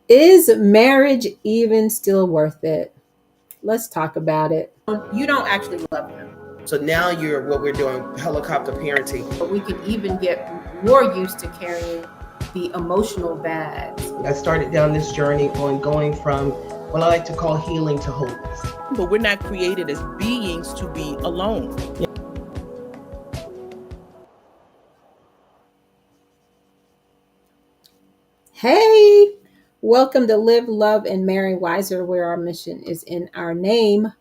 Is marriage even still worth it? Let's talk about it. You don't actually love him. So now what we're doing, helicopter parenting. But we could even get more used to carrying the emotional bags. I started down this journey on going from what I like to call healing to wholeness. But we're not created as beings to be alone. Hey, welcome to Live, Love, and Marry Wiser, where our mission is in our name.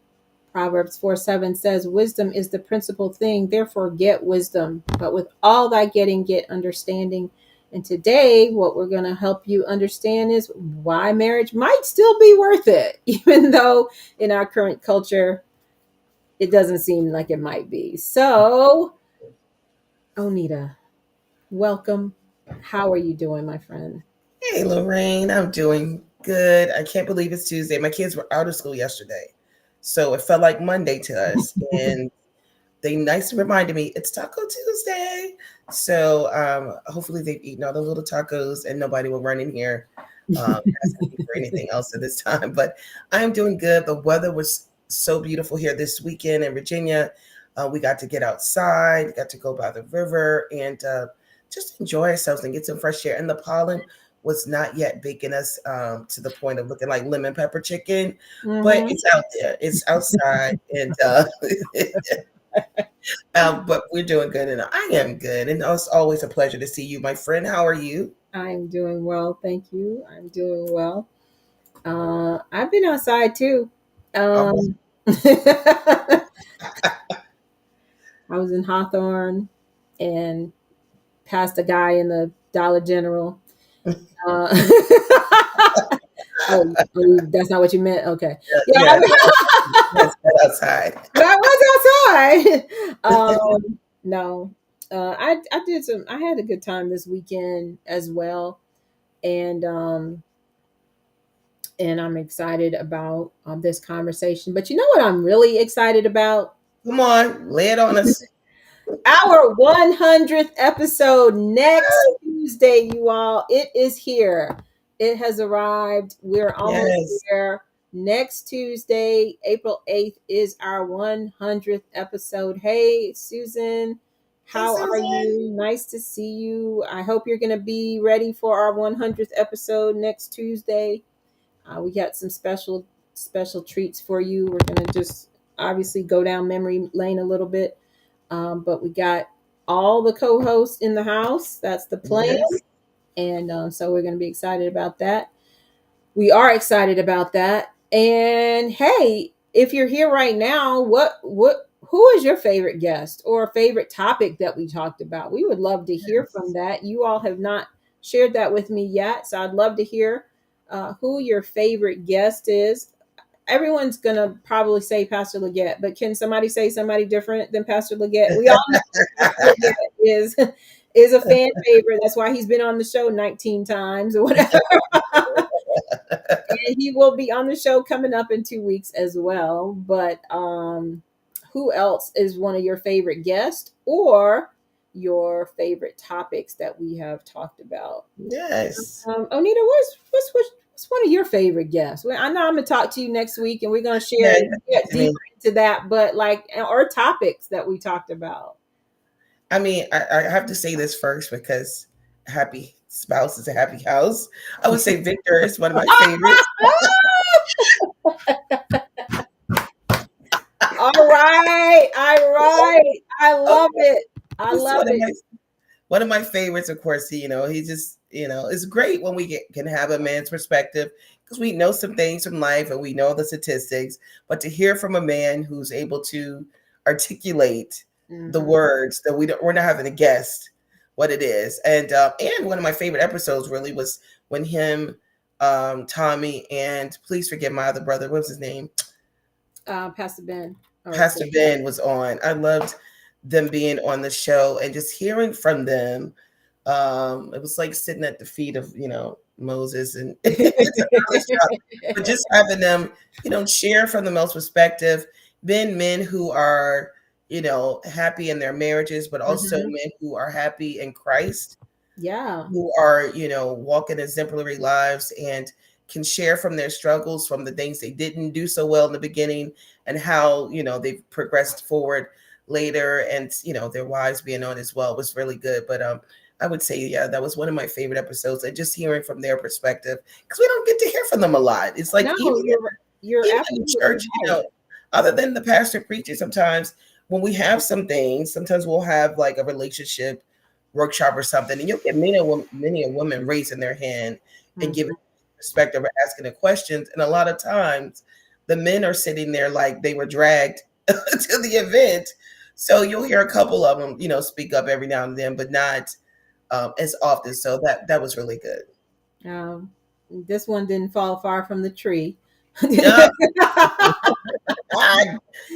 Proverbs 4:7 says, wisdom is the principal thing, therefore get wisdom. But with all thy getting, get understanding. And today, what we're going to help you understand is why marriage might still be worth it, even though in our current culture, it doesn't seem like it might be. So, Onita, welcome. How are you doing, my friend? Hey, Lorraine, I'm doing good. I can't believe it's Tuesday. My kids were out of school yesterday, so it felt like Monday to us. And they nicely reminded me it's Taco Tuesday. So hopefully they've eaten all the little tacos and nobody will run in here asking me for anything else at this time. But I'm doing good. The weather was so beautiful here this weekend in Virginia. We got to get outside, got to go by the river, and just enjoy ourselves and get some fresh air. And the pollen was not yet baking us to the point of looking like lemon pepper chicken, but it's out there. It's outside, and but we're doing good, and I am good. And it's always a pleasure to see you, my friend. How are you? I'm doing well, thank you. I'm doing well. I've been outside too. I was in Hawthorne and passed a guy in the Dollar General. Oh, that's not what you meant? Okay. Yeah. Outside. But I was outside. No. I had a good time this weekend as well. And I'm excited about this conversation. But you know what I'm really excited about? Come on, lay it on us. Our 100th episode next Tuesday, you all. It is here. It has arrived. We're almost there. Next Tuesday, April 8th, is our 100th episode. Hey, Susan, how are you? Nice to see you. I hope you're going to be ready for our 100th episode next Tuesday. We got some special treats for you. We're going to just obviously go down memory lane a little bit. But we got all the co-hosts in the house. That's the plan. Yes. And so we're going to be excited about that. We are excited about that. And hey, if you're here right now, who is your favorite guest or favorite topic that we talked about? We would love to hear from that. You all have not shared that with me yet. So I'd love to hear who your favorite guest is. Everyone's going to probably say Pastor Leggett, but can somebody say somebody different than Pastor Leggett? We all know Pastor Leggett is a fan favorite. That's why he's been on the show 19 times or whatever. And he will be on the show coming up in 2 weeks as well. But who else is one of your favorite guests or your favorite topics that we have talked about? Yes. Onita, what's one of your favorite guests? Well, I know I'm gonna talk to you next week, and we're gonna share get deeper into that. But or topics that we talked about. I mean, I have to say this first because happy spouse is a happy house. I would say Victor is one of my favorites. All right. I love it. I love it. One of my favorites, of course, he just, it's great when we can have a man's perspective because we know some things from life and we know the statistics, but to hear from a man who's able to articulate the words that we're not having to guess what it is. And one of my favorite episodes really was when him, Tommy, and please forget my other brother, what was his name? Pastor Ben. Pastor Ben was on. I loved them being on the show and just hearing from them. It was like sitting at the feet of, Moses and but just having them, share from the male's perspective, men who are, happy in their marriages, but also men who are happy in Christ. Yeah. Who are, walking exemplary lives and, can share from their struggles, from the things they didn't do so well in the beginning, and how, they've progressed forward later, and, their wives being on as well was really good. But I would say, yeah, that was one of my favorite episodes, and just hearing from their perspective, because we don't get to hear from them a lot. It's like, No, even you're in absolutely church, right. other than the pastor preacher, sometimes when we have some things, sometimes we'll have like a relationship workshop or something, and you'll get many a woman raising their hand and giving perspective or asking the questions. And a lot of times the men are sitting there like they were dragged to the event. So you'll hear a couple of them, speak up every now and then, but not as often. So that was really good. This one didn't fall far from the tree. Yeah.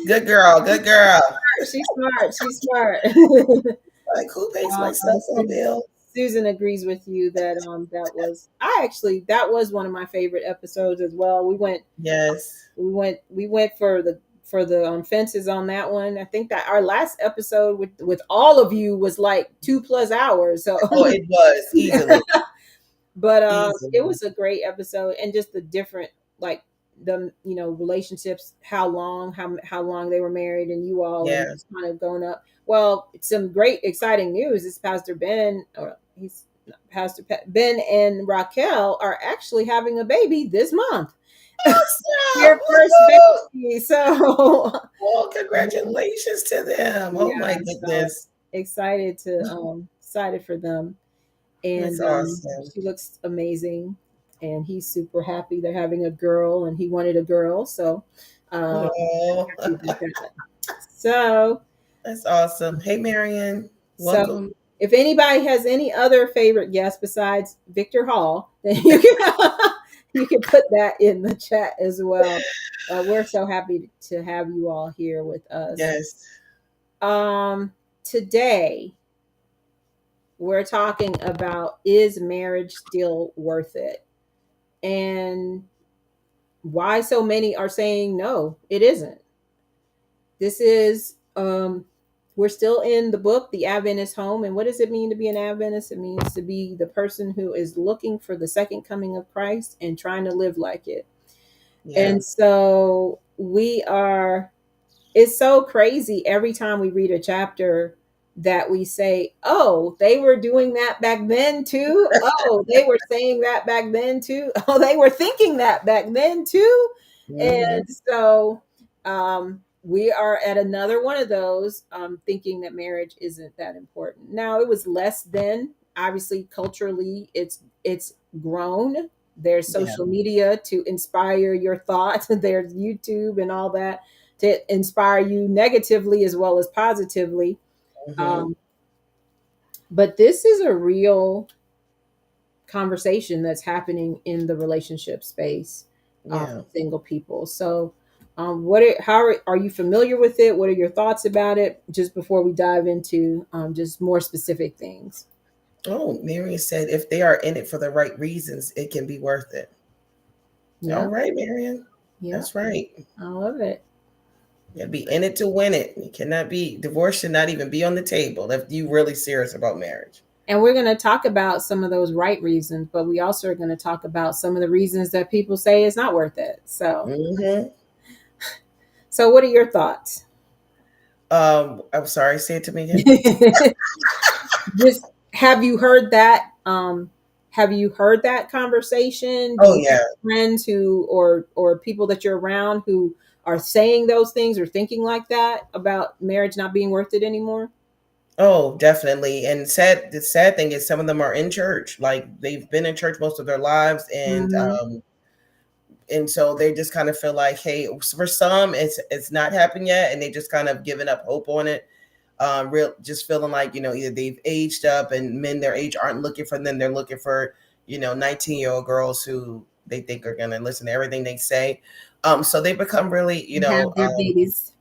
Good girl. Good girl. She's smart. She's smart. Like, who pays my cell phone bill? Susan agrees with you that that was one of my favorite episodes as well. We went for the fences on that one. I think that our last episode with all of you was like 2+ hours. So it was easily. But it was a great episode, and just the different, like, the relationships, how long they were married, and you all just kind of going up. Well, some great exciting news is Pastor Ben and Raquel are actually having a baby this month. Their first baby. So well, congratulations to them. Oh my goodness. So excited for them. And awesome. She looks amazing, and he's super happy they're having a girl, and he wanted a girl. So so that's awesome. Hey, Marion, welcome. So if anybody has any other favorite guests besides Victor Hall, then you can put that in the chat as well. We're so happy to have you all here with us. Yes. Today we're talking about, is marriage still worth it? And why so many are saying no, it isn't. This is we're still in the book, The Adventist Home. And what does it mean to be an Adventist? It means to be the person who is looking for the second coming of Christ and trying to live like it. Yeah. And so it's so crazy every time we read a chapter that we say, oh, they were doing that back then too. Oh, they were saying that back then too. Oh, they were thinking that back then too. Mm-hmm. And so we are at another one of those, thinking that marriage isn't that important. Now, it was less then. Obviously, culturally, it's grown. There's social media to inspire your thoughts. There's YouTube and all that to inspire you negatively as well as positively. Mm-hmm. But this is a real conversation that's happening in the relationship space for single people. So how are you familiar with it? What are your thoughts about it? Just before we dive into just more specific things. Oh, Marion said, if they are in it for the right reasons, it can be worth it. Yeah. All right, Marion. Yeah. That's right. I love it. You gotta be in it to win it. You cannot be, divorce should not even be on the table if you're really serious about marriage. And we're going to talk about some of those right reasons, but we also are going to talk about some of the reasons that people say it's not worth it. So, So what are your thoughts? I'm sorry, say it to me again. Just, have you heard that? Have you heard that conversation? Oh, yeah. Friends who, or people that you're around who are saying those things or thinking like that about marriage not being worth it anymore? Oh, definitely. And the sad thing is some of them are in church. Like, they've been in church most of their lives, and and so they just kind of feel like, hey, for some it's not happened yet, and they just kind of given up hope on it. Just feeling like, either they've aged up and men their age aren't looking for them. They're looking for, 19-year-old girls who they think are going to listen to everything they say. So they become really, have their babies.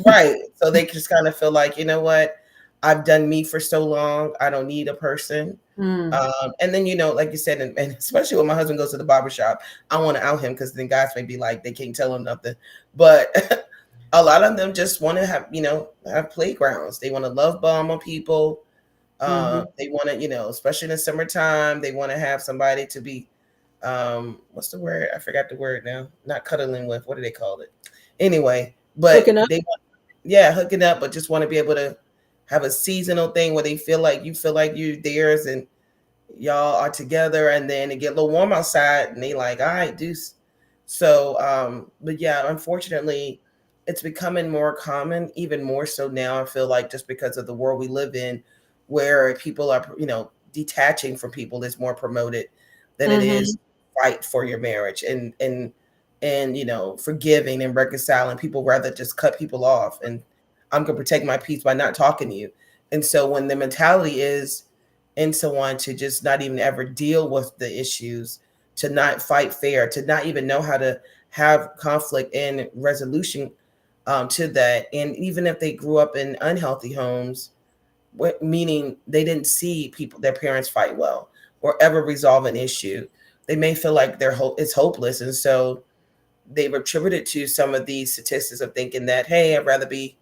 Right. So they just kind of feel like, you know what, I've done me for so long. I don't need a person. And then, like you said, and especially when my husband goes to the barbershop, I want to out him because then guys may be like, they can't tell him nothing. But a lot of them just want to have playgrounds. They want to love bomb on people. They want to, especially in the summertime, they want to have somebody to be what's the word? I forgot the word now. Not cuddling with. What do they call it? Anyway, but Hooking up. they want, yeah, hooking up, but just want to be able to have a seasonal thing where they feel like you theirs and y'all are together, and then it get a little warm outside and they like, all right, deuce. So but yeah, unfortunately it's becoming more common, even more so now. I feel like just because of the world we live in, where people are, detaching from people is more promoted than it Mm-hmm. is fight for your marriage, and forgiving and reconciling. People rather just cut people off, and I'm gonna protect my peace by not talking to you. And so when the mentality is and so on, to just not even ever deal with the issues, to not fight fair, to not even know how to have conflict and resolution to that. And even if they grew up in unhealthy homes, meaning they didn't see their parents fight well or ever resolve an issue, they may feel like it's hopeless. And so they've attributed to some of these statistics of thinking that, hey, I'd rather be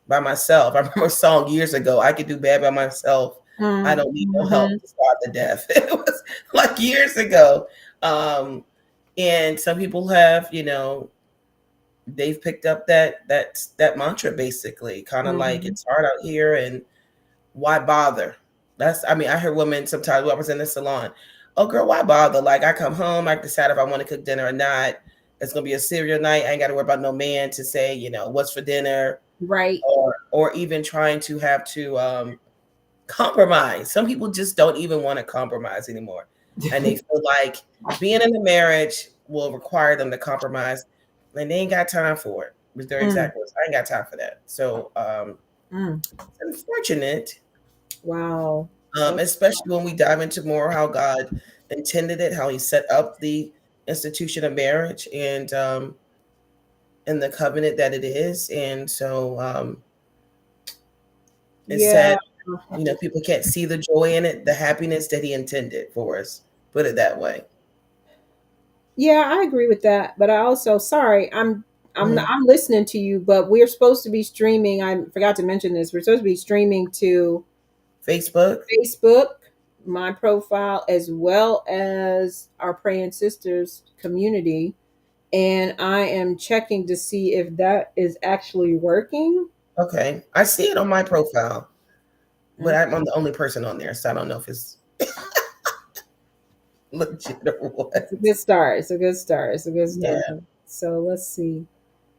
by myself. I remember a song years ago, I could do bad by myself. I don't need no Mm-hmm. help to start the death. It was like years ago. And some people have, they've picked up that mantra, basically, kind of like, Mm-hmm. it's hard out here and why bother? I hear women sometimes when I was in the salon, oh girl, why bother? Like, I come home, I decide if I want to cook dinner or not. It's gonna be a cereal night. I ain't gotta worry about no man to say, what's for dinner, Right. or even trying to have to compromise. Some people just don't even want to compromise anymore, and they feel like being in a marriage will require them to compromise, and they ain't got time for it. With their Mm, exact words, I ain't got time for that. So mm. it's unfortunate, Wow. That's especially when we dive into more how God intended it, how He set up the institution of marriage, and the covenant that it is. And so it's yeah. sad, people can't see the joy in it, the happiness that He intended for us. Put it that way. Yeah, I agree with that. But I also, sorry, Mhm. I'm listening to you, but we're supposed to be streaming. I forgot to mention this. We're supposed to be streaming to Facebook. Facebook, my profile, as well as our Praying Sisters community. And I am checking to see if that is actually working. Okay, I see it on my profile, but Okay. I'm the only person on there, so I don't know if it's legit or It's a what. good start. It's a good start. It's a good start. Yeah. So let's see.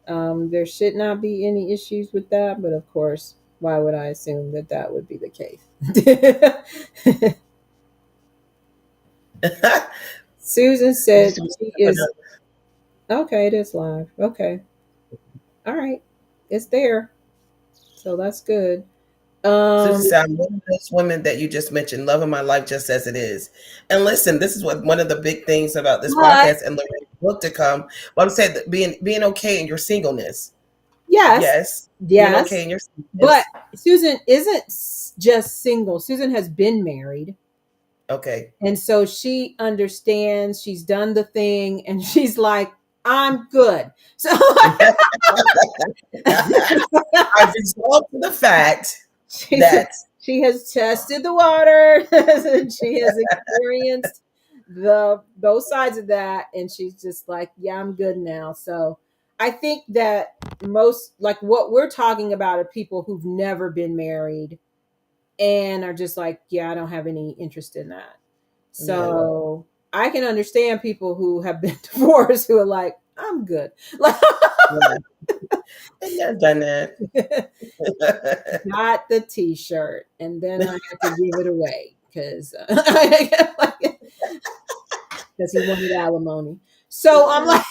There should not be any issues with that, but of course, why would I assume that that would be the case? Susan said Just to be she up. is okay. It is live. Okay. All right. It's there. So that's good. Susan Um, said, I'm one of those women that you just mentioned, loving my life just as it is. And listen, this is what one of the big things about this but podcast and the book to come. But I'm saying that being okay in your singleness. yes, Yes. Being okay yes. in your But singleness. Susan isn't just single. Susan has been married. Okay. And so she understands, she's done the thing, and she's like, I'm good. So I've resolved to the fact she said that she has tested the water. She has experienced the both sides of that, and she's just like, yeah, I'm good now. So I think that most, like, what we're talking about are people who've never been married and are just like, yeah, I don't have any interest in that. yeah, So I can understand people who have been divorced who are like, I'm good. Like, yeah. And I've done that. got the t-shirt and then I had to give it away because because he wanted alimony. So I'm like,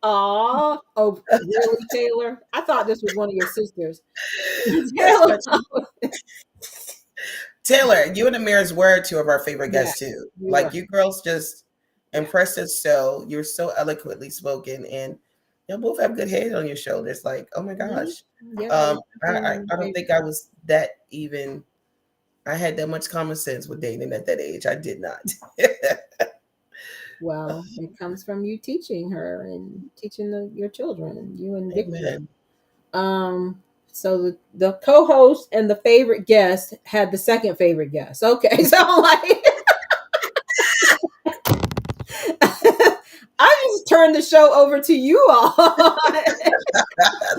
aw, oh, really, Taylor? I thought this was one of your sisters. That's Taylor, my Taylor, you and Amir's were two of our favorite yeah, guests too. you were, Like, you girls just yeah. impressed us so. You're so eloquently spoken, and you both have good head on your shoulders. Like, oh my Mhm. gosh. Yeah, we're I definitely I don't think favorites. I was that even. I had that much common sense with dating at that age. I did not. Well, it comes from you teaching her and teaching your children, you and Victor. Amen. So the co-host and the favorite guest had the second favorite guest. Okay, so I'm like, I just turned the show over to you all.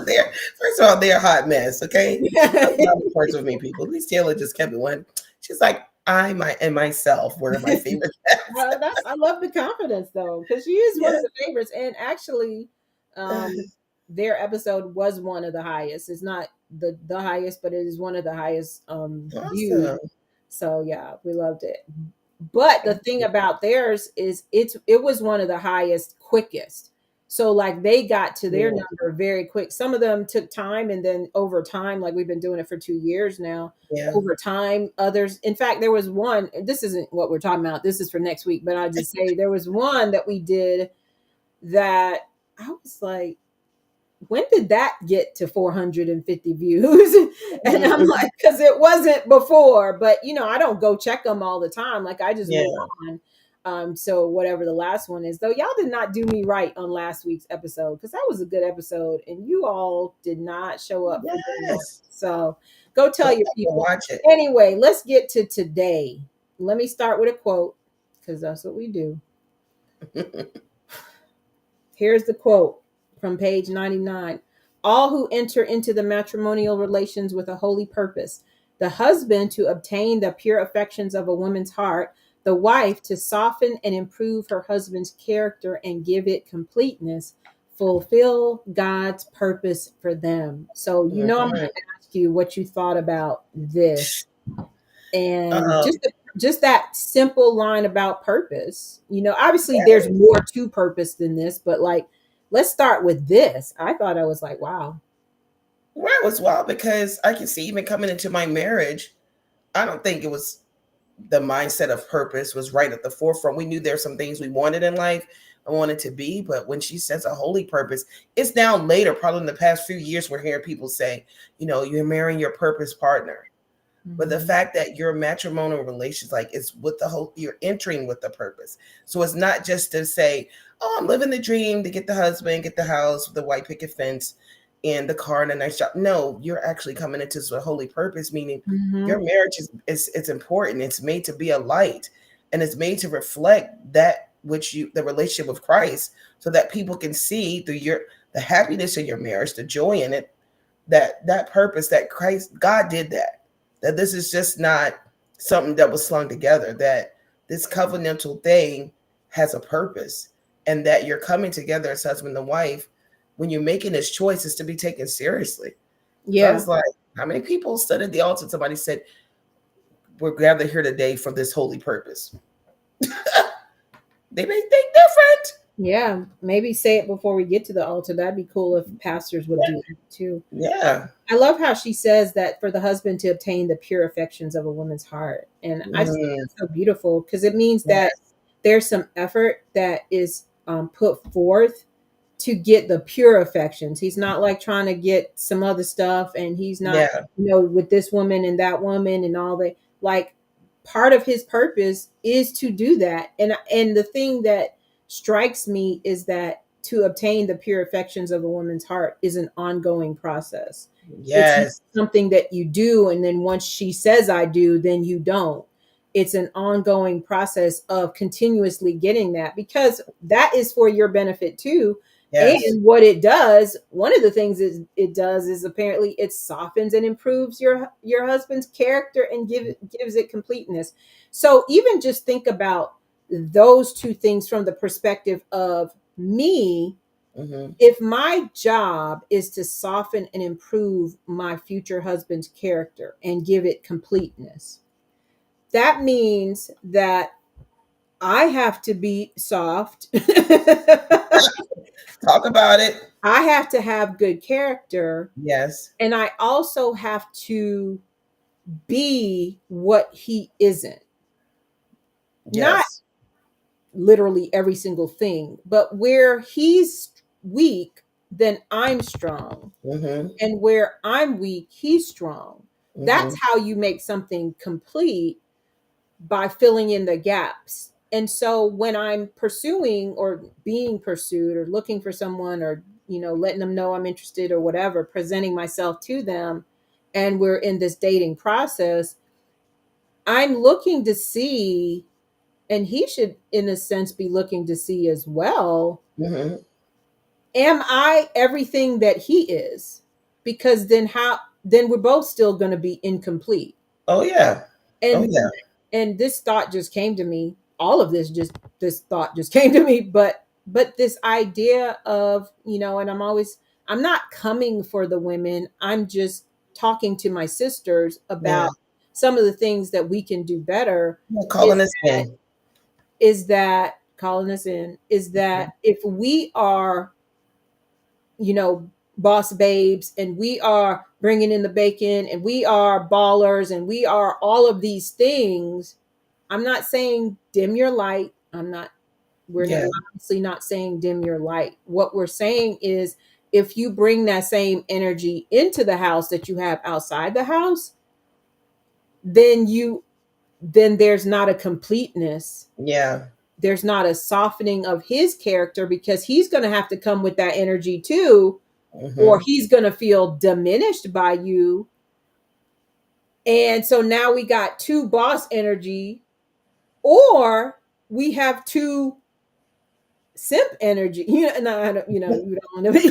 They're, first of all, they're a hot mess. Okay, that's not the parts with me, people. At least Taylor just kept it one. She's like, and myself were my favorite guests. Well, I love the confidence though, because she is one Yeah. of the favorites, and actually, their episode was one of the highest. It's not the highest, but it is one of the highest viewed. Awesome. So yeah, we loved it. But the thing about theirs is it was one of the highest, quickest. So like they got to their Yeah. number very quick. Some of them took time, and then over time, like we've been doing it for 2 years now. Yeah. Over time, others. In fact, there was one. This isn't what we're talking about. This is for next week. But I just say there was one that we did that I was like, when did that get to 450 views? And I'm like, because it wasn't before, but I don't go check them all the time. Like I just move on. So whatever the last one is, though, y'all did not do me right on last week's episode, because that was a good episode and you all did not show up. Yes. So go tell your people. Watch it. Anyway, let's get to today. Let me start with a quote, because that's what we do. Here's the quote from page 99. All who enter into the matrimonial relations with a holy purpose, the husband to obtain the pure affections of a woman's heart, the wife to soften and improve her husband's character and give it completeness, fulfill God's purpose for them. So, I'm going to ask you what you thought about this. And just that simple line about purpose. Obviously there's more to purpose than this, but like, let's start with this. I thought, I was like, wow. Well, it was wild because I can see even coming into my marriage, I don't think it was the mindset of purpose was right at the forefront. We knew there were some things we wanted in life and wanted to be, but when she says a holy purpose, it's now later, probably in the past few years, we're hearing people say, you're marrying your purpose partner. Mm-hmm. But the fact that your matrimonial relations, like it's with the whole, you're entering with the purpose. So it's not just to say, oh, I'm living the dream to get the husband, get the house, the white picket fence, and the car and a nice job. No, you're actually coming into a holy purpose, meaning your marriage is it's important. It's made to be a light, and it's made to reflect that the relationship with Christ, so that people can see through the happiness in your marriage, the joy in it, that purpose that God did that this is just not something that was slung together, that this covenantal thing has a purpose, and that you're coming together as husband and wife when you're making this choice is to be taken seriously. Yeah. So I was like, how many people stood at the altar? Somebody said, we're gathered here today for this holy purpose. They may think different. Yeah. Maybe say it before we get to the altar. That'd be cool if pastors would do that too. Yeah. I love how she says that for the husband to obtain the pure affections of a woman's heart. And I just think that's so beautiful, because it means that there's some effort that is put forth to get the pure affections. He's not like trying to get some other stuff, and he's not, with this woman and that woman and all that. Like, part of his purpose is to do that. And the thing that strikes me is that to obtain the pure affections of a woman's heart is an ongoing process. Yes. It's something that you do, and then once she says I do, then you don't. It's an ongoing process of continuously getting that, because that is for your benefit too. Yes. And what it does, one of the things it does is apparently it softens and improves your husband's character and gives it completeness. So even just think about those two things from the perspective of me. Mm-hmm. If my job is to soften and improve my future husband's character and give it completeness, that means that I have to be soft. Talk about it. I have to have good character. Yes. And I also have to be what he isn't. Yes. Not literally every single thing, but where he's weak, then I'm strong. Mm-hmm. And where I'm weak, he's strong. Mm-hmm. That's how you make something complete, by filling in the gaps And so when I'm pursuing or being pursued or looking for someone, or letting them know I'm interested or whatever, presenting myself to them, and we're in this dating process, I'm looking to see, and he should in a sense be looking to see as well, Mm-hmm. am I everything that he is? Because then we're both still going to be incomplete. Oh yeah. Oh and yeah. and this thought just came to me, all of this thought just came to me, but this idea of, and I'm not coming for the women, I'm just talking to my sisters Yeah. about some of the things that we can do better. Yeah, is calling us in. is that calling us in, is that if we are, boss babes, and we are bringing in the bacon, and we are ballers, and we are all of these things, I'm not saying dim your light. We're not, Yeah. obviously not saying dim your light. What we're saying is, if you bring that same energy into the house that you have outside the house, then there's not a completeness. Yeah. There's not a softening of his character, because he's going to have to come with that energy too, or Mm-hmm. he's going to feel diminished by you. And so now we got two boss energy, or we have two simp energy. No, I don't, you don't want to be,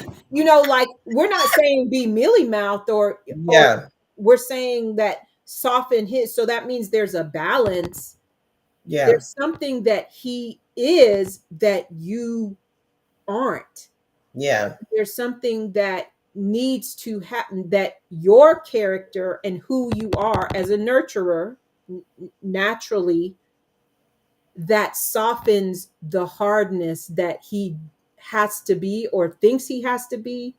like, we're not saying be mealy mouthed, or Yeah. we're saying that soften his. So that means there's a balance. Yeah. There's something that he is that you aren't. Yeah. There's something that needs to happen, that your character and who you are as a nurturer, naturally, that softens the hardness that he has to be, or thinks he has to be,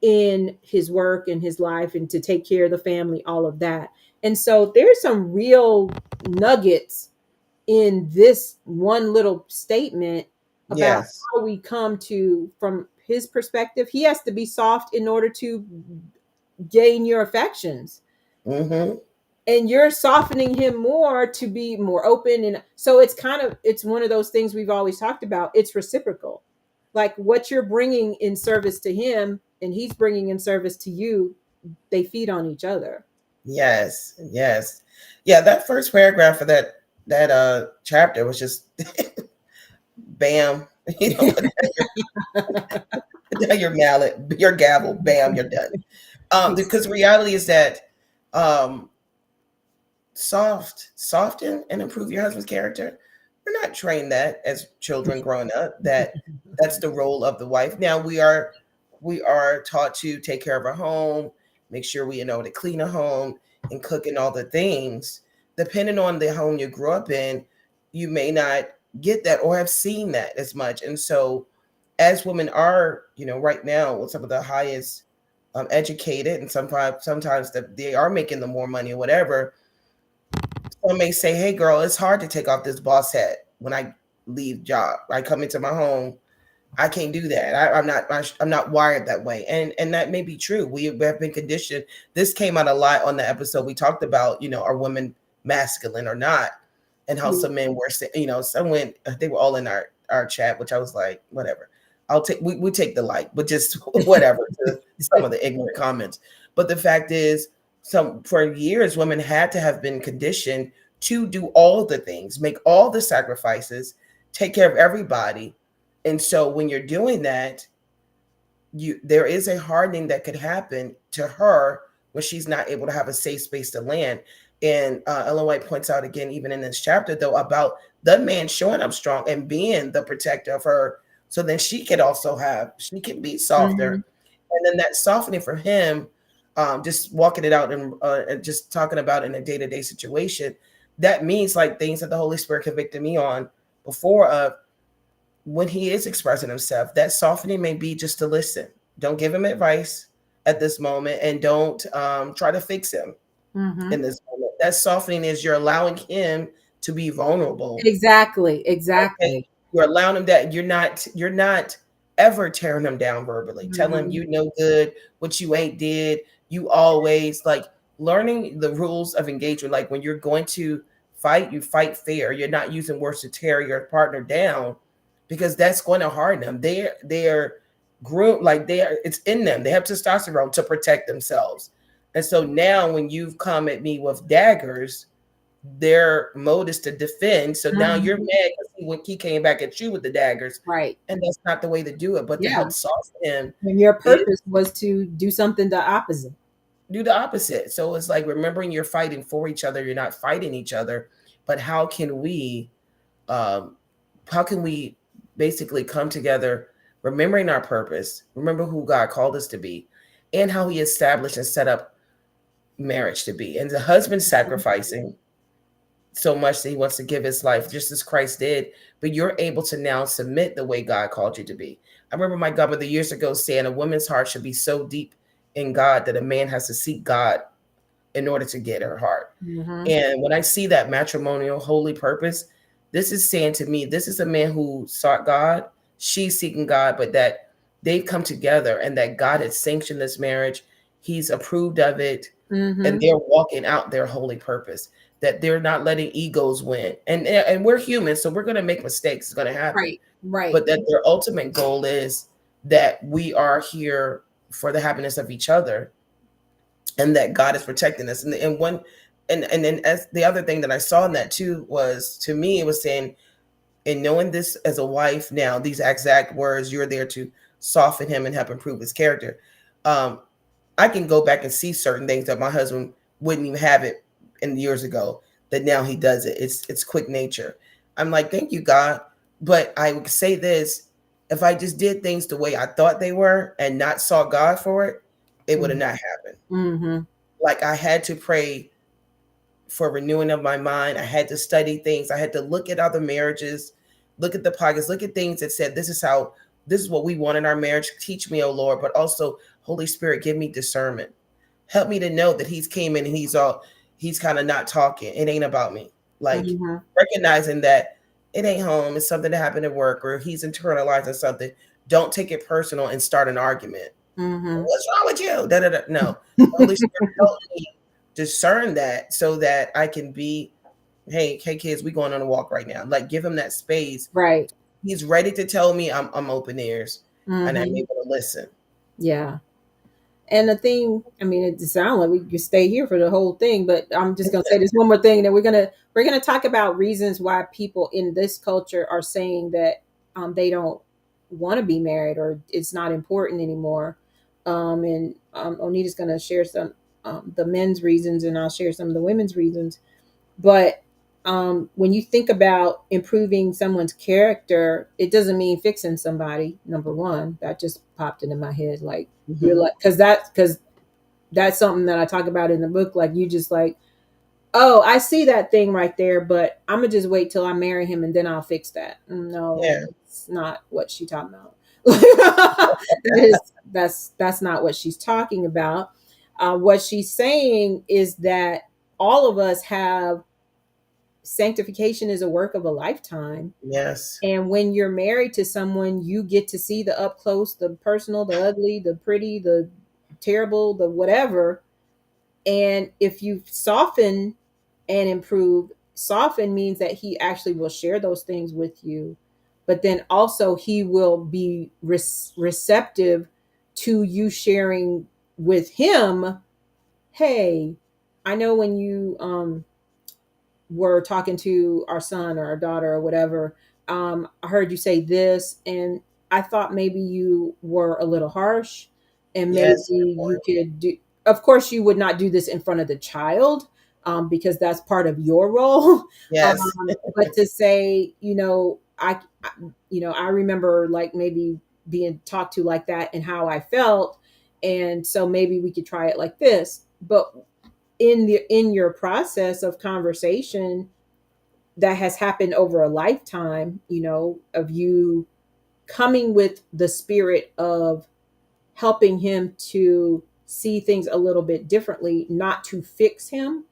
in his work and his life, and to take care of the family, all of that. And so there's some real nuggets in this one little statement about Yes. how we come to, from his perspective, he has to be soft in order to gain your affections, Mm-hmm. and you're softening him more to be more open. And so it's one of those things we've always talked about. It's reciprocal. Like, what you're bringing in service to him and he's bringing in service to you, they feed on each other. Yes. Yes. Yeah. That first paragraph of that chapter was just bam. You know, your mallet, your gavel, bam, you're done. Because the reality is that um soften and improve your husband's character. We're not trained that as children growing up, that's the role of the wife. Now we are taught to take care of our home, make sure we know to clean a home and cook and all the things. Depending on the home you grew up in, you may not get that or have seen that as much. And so as women are, right now with some of the highest educated, and sometimes that they are making the more money or whatever, some may say, "Hey, girl, it's hard to take off this boss hat when I leave job. I come into my home. I can't do that. I'm not wired that way." And that may be true. We have been conditioned. This came out a lot on the episode. We talked about, are women masculine or not, and how some men were saying, some went. They were all in our chat, which I was like, whatever. We take the light, but just whatever to some of the ignorant comments. But the fact is, for years, women had to have been conditioned to do all the things, make all the sacrifices, take care of everybody. And so when you're doing that, there is a hardening that could happen to her when she's not able to have a safe space to land. And Ellen White points out again, even in this chapter, though, about the man showing up strong and being the protector of her, so then she can be softer. And then that softening for him, just walking it out and just talking about in a day-to-day situation, that means like things that the Holy Spirit convicted me on before of when he is expressing himself. That softening may be just to listen. Don't give him advice at this moment, and don't try to fix him in this moment. That softening is you're allowing him to be vulnerable. Exactly. Okay? You're allowing him that you're not ever tearing him down verbally. Tell him you know good what you ain't did. You always like learning the rules of engagement. Like when you're going to fight, you fight fair. You're not using words to tear your partner down, because that's going to harden them. They're groomed, like it's in them. They have testosterone to protect themselves. And so now when you've come at me with daggers, their mode is to defend. So now you're mad because he came back at you with the daggers. Right. And that's not the way to do it. But to help soften him. And your purpose was to do something the opposite. Do the opposite. So it's like remembering you're fighting for each other. You're not fighting each other. But how can we basically come together, remembering our purpose, remember who God called us to be, and how he established and set up marriage to be. And the husband sacrificing so much that he wants to give his life just as Christ did, but you're able to now submit the way God called you to be. I remember my godmother years ago saying a woman's heart should be so deep in God that a man has to seek God in order to get her heart. And when I see that matrimonial holy purpose, this is saying to me, this is a man who sought God, she's seeking God, but that they've come together and that God has sanctioned this marriage. He's approved of it. And they're walking out their holy purpose, that they're not letting egos win. And we're human, so we're going to make mistakes. It's going to happen. Right. But that their ultimate goal is that we are here for the happiness of each other, and that God is protecting us. And then as the other thing that I saw in that too was, to me, it was saying, and knowing this as a wife now, these exact words, you're there to soften him and help improve his character. I can go back and see certain things that my husband wouldn't even have it in years ago, that now he does it. It's quick nature. I'm like, thank you, God. But I would say this, if I just did things the way I thought they were and not saw God for it, it would have not happened. Like I had to pray for renewing of my mind. I had to study things. I had to look at other marriages, look at the pockets, look at things that said, this is what we want in our marriage. Teach me, oh Lord, but also Holy Spirit, give me discernment. Help me to know that he's came in and he's kind of not talking. It ain't about me. Like recognizing that it ain't home. It's something that happened at work, or he's internalizing something. Don't take it personal and start an argument. What's wrong with you? No. Holy Spirit, help me discern that so that I can be, hey kids, we going on a walk right now. Like give him that space. Right. He's ready to tell me. I'm open ears and I'm able to listen. Yeah. And the thing, I mean, it sounds like we could stay here for the whole thing, but I'm just going to say this one more thing, that we're going to talk about reasons why people in this culture are saying that they don't want to be married, or it's not important anymore. And Onita's going to share some the men's reasons, and I'll share some of the women's reasons. But when you think about improving someone's character, it doesn't mean fixing somebody. Number one, that just popped into my head. Like you're like, because that's something that I talk about in the book. Like you just like, oh, I see that thing right there, but I'm gonna just wait till I marry him and then I'll fix that. No, it's not what she's talking about. That's not what she's talking about. What she's saying is that all of us have sanctification is a work of a lifetime. Yes. And when you're married to someone, you get to see the up close, the personal, the ugly, the pretty, the terrible, the whatever. And if you soften and improve, soften means that he actually will share those things with you. But then also he will be receptive to you sharing with him. Hey, I know when you were talking to our son or our daughter or whatever, I heard you say this, and I thought maybe you were a little harsh, and maybe you could do. Of course, you would not do this in front of the child, because that's part of your role. Yes. But to say, I remember like maybe being talked to like that and how I felt, and so maybe we could try it like this. But in your process of conversation that has happened over a lifetime, of you coming with the spirit of helping him to see things a little bit differently, not to fix him,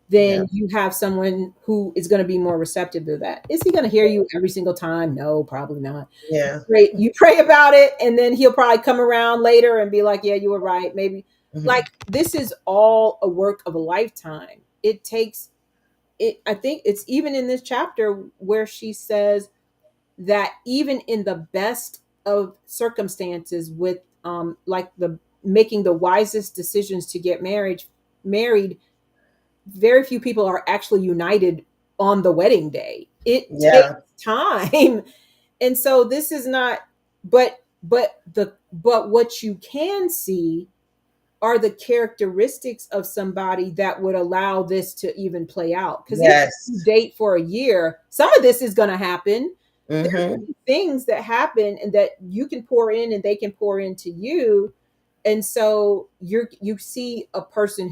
then you have someone who is going to be more receptive to that. Is he going to hear you every single time? No, probably not. Yeah. You pray about it, and then he'll probably come around later and be like, yeah, you were right. Maybe. Like this is all a work of a lifetime. It takes I think it's even in this chapter where she says that even in the best of circumstances, with like the making the wisest decisions to get married, very few people are actually united on the wedding day. It takes Yeah. time. And so this is not, but what you can see are the characteristics of somebody that would allow this to even play out. Because even if you Yes. date for a year, some of this is going to happen. There's Mm-hmm. things that happen and that you can pour in and they can pour into you. And so you see a person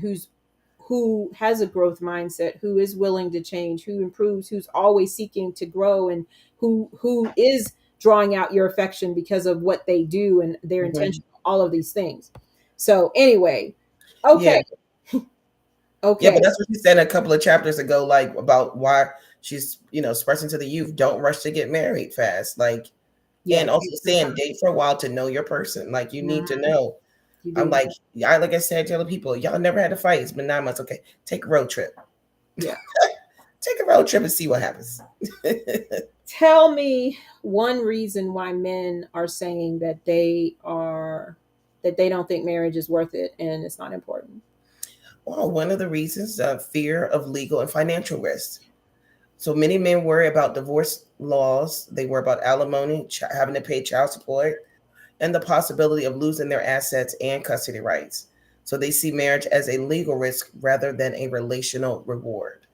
who has a growth mindset, who is willing to change, who improves, who's always seeking to grow, and who is drawing out your affection because of what they do and their Mm-hmm. intention, all of these things. So anyway, Yeah. okay, Yeah, okay, but that's what she said a couple of chapters ago, like about why she's, expressing to the youth, don't rush to get married fast. Like, yeah, and also take your saying time. date for a while to know your person. Like, you need to Mhm, know. you I'm do, like, like I said to other people, y'all never had a fight. It's been 9 months. Okay, take a road trip. yeah. Take a road trip and see what happens. Tell me one reason why men are saying that they don't think marriage is worth it and it's not important. Well, one of the reasons, fear of legal and financial risks. So many men worry about divorce laws. They worry about alimony, having to pay child support, and the possibility of losing their assets and custody rights. So they see marriage as a legal risk rather than a relational reward.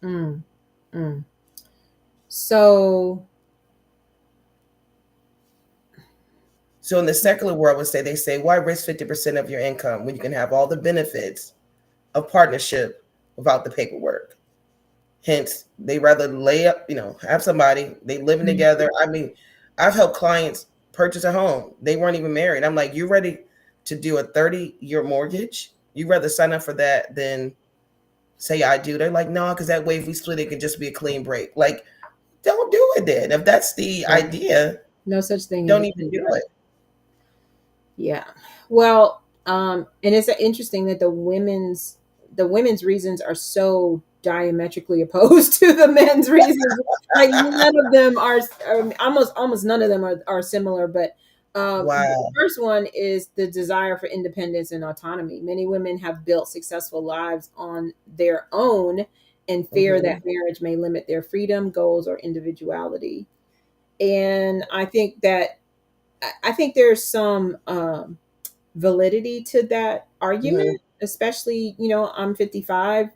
Mm, mm. So So in the secular world, they say, why risk 50% of your income when you can have all the benefits of partnership without the paperwork? Hence, they rather lay up, have somebody, they living mm, together. I mean, I've helped clients purchase a home. They weren't even married. I'm like, you're ready to do a 30-year mortgage? You rather sign up for that than say I do? They're like, no, because that way if we split, it can just be a clean break. Like, don't do it then. If that's the yeah, idea, no such thing as don't a even clean do break. it. Yeah. Well, and it's interesting that the women's reasons are so diametrically opposed to the men's reasons. Like none of them almost none of them are similar. But the Wow. first one is the desire for independence and autonomy. Many women have built successful lives on their own and fear that Hmm. marriage may limit their freedom, goals, or individuality. And I think there's some validity to that Hmm. argument, especially, I'm 55.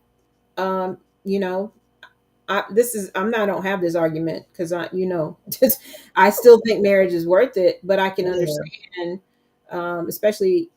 Um, you know, I don't have this argument because just, I still think marriage is worth it, but I can Yeah. understand, especially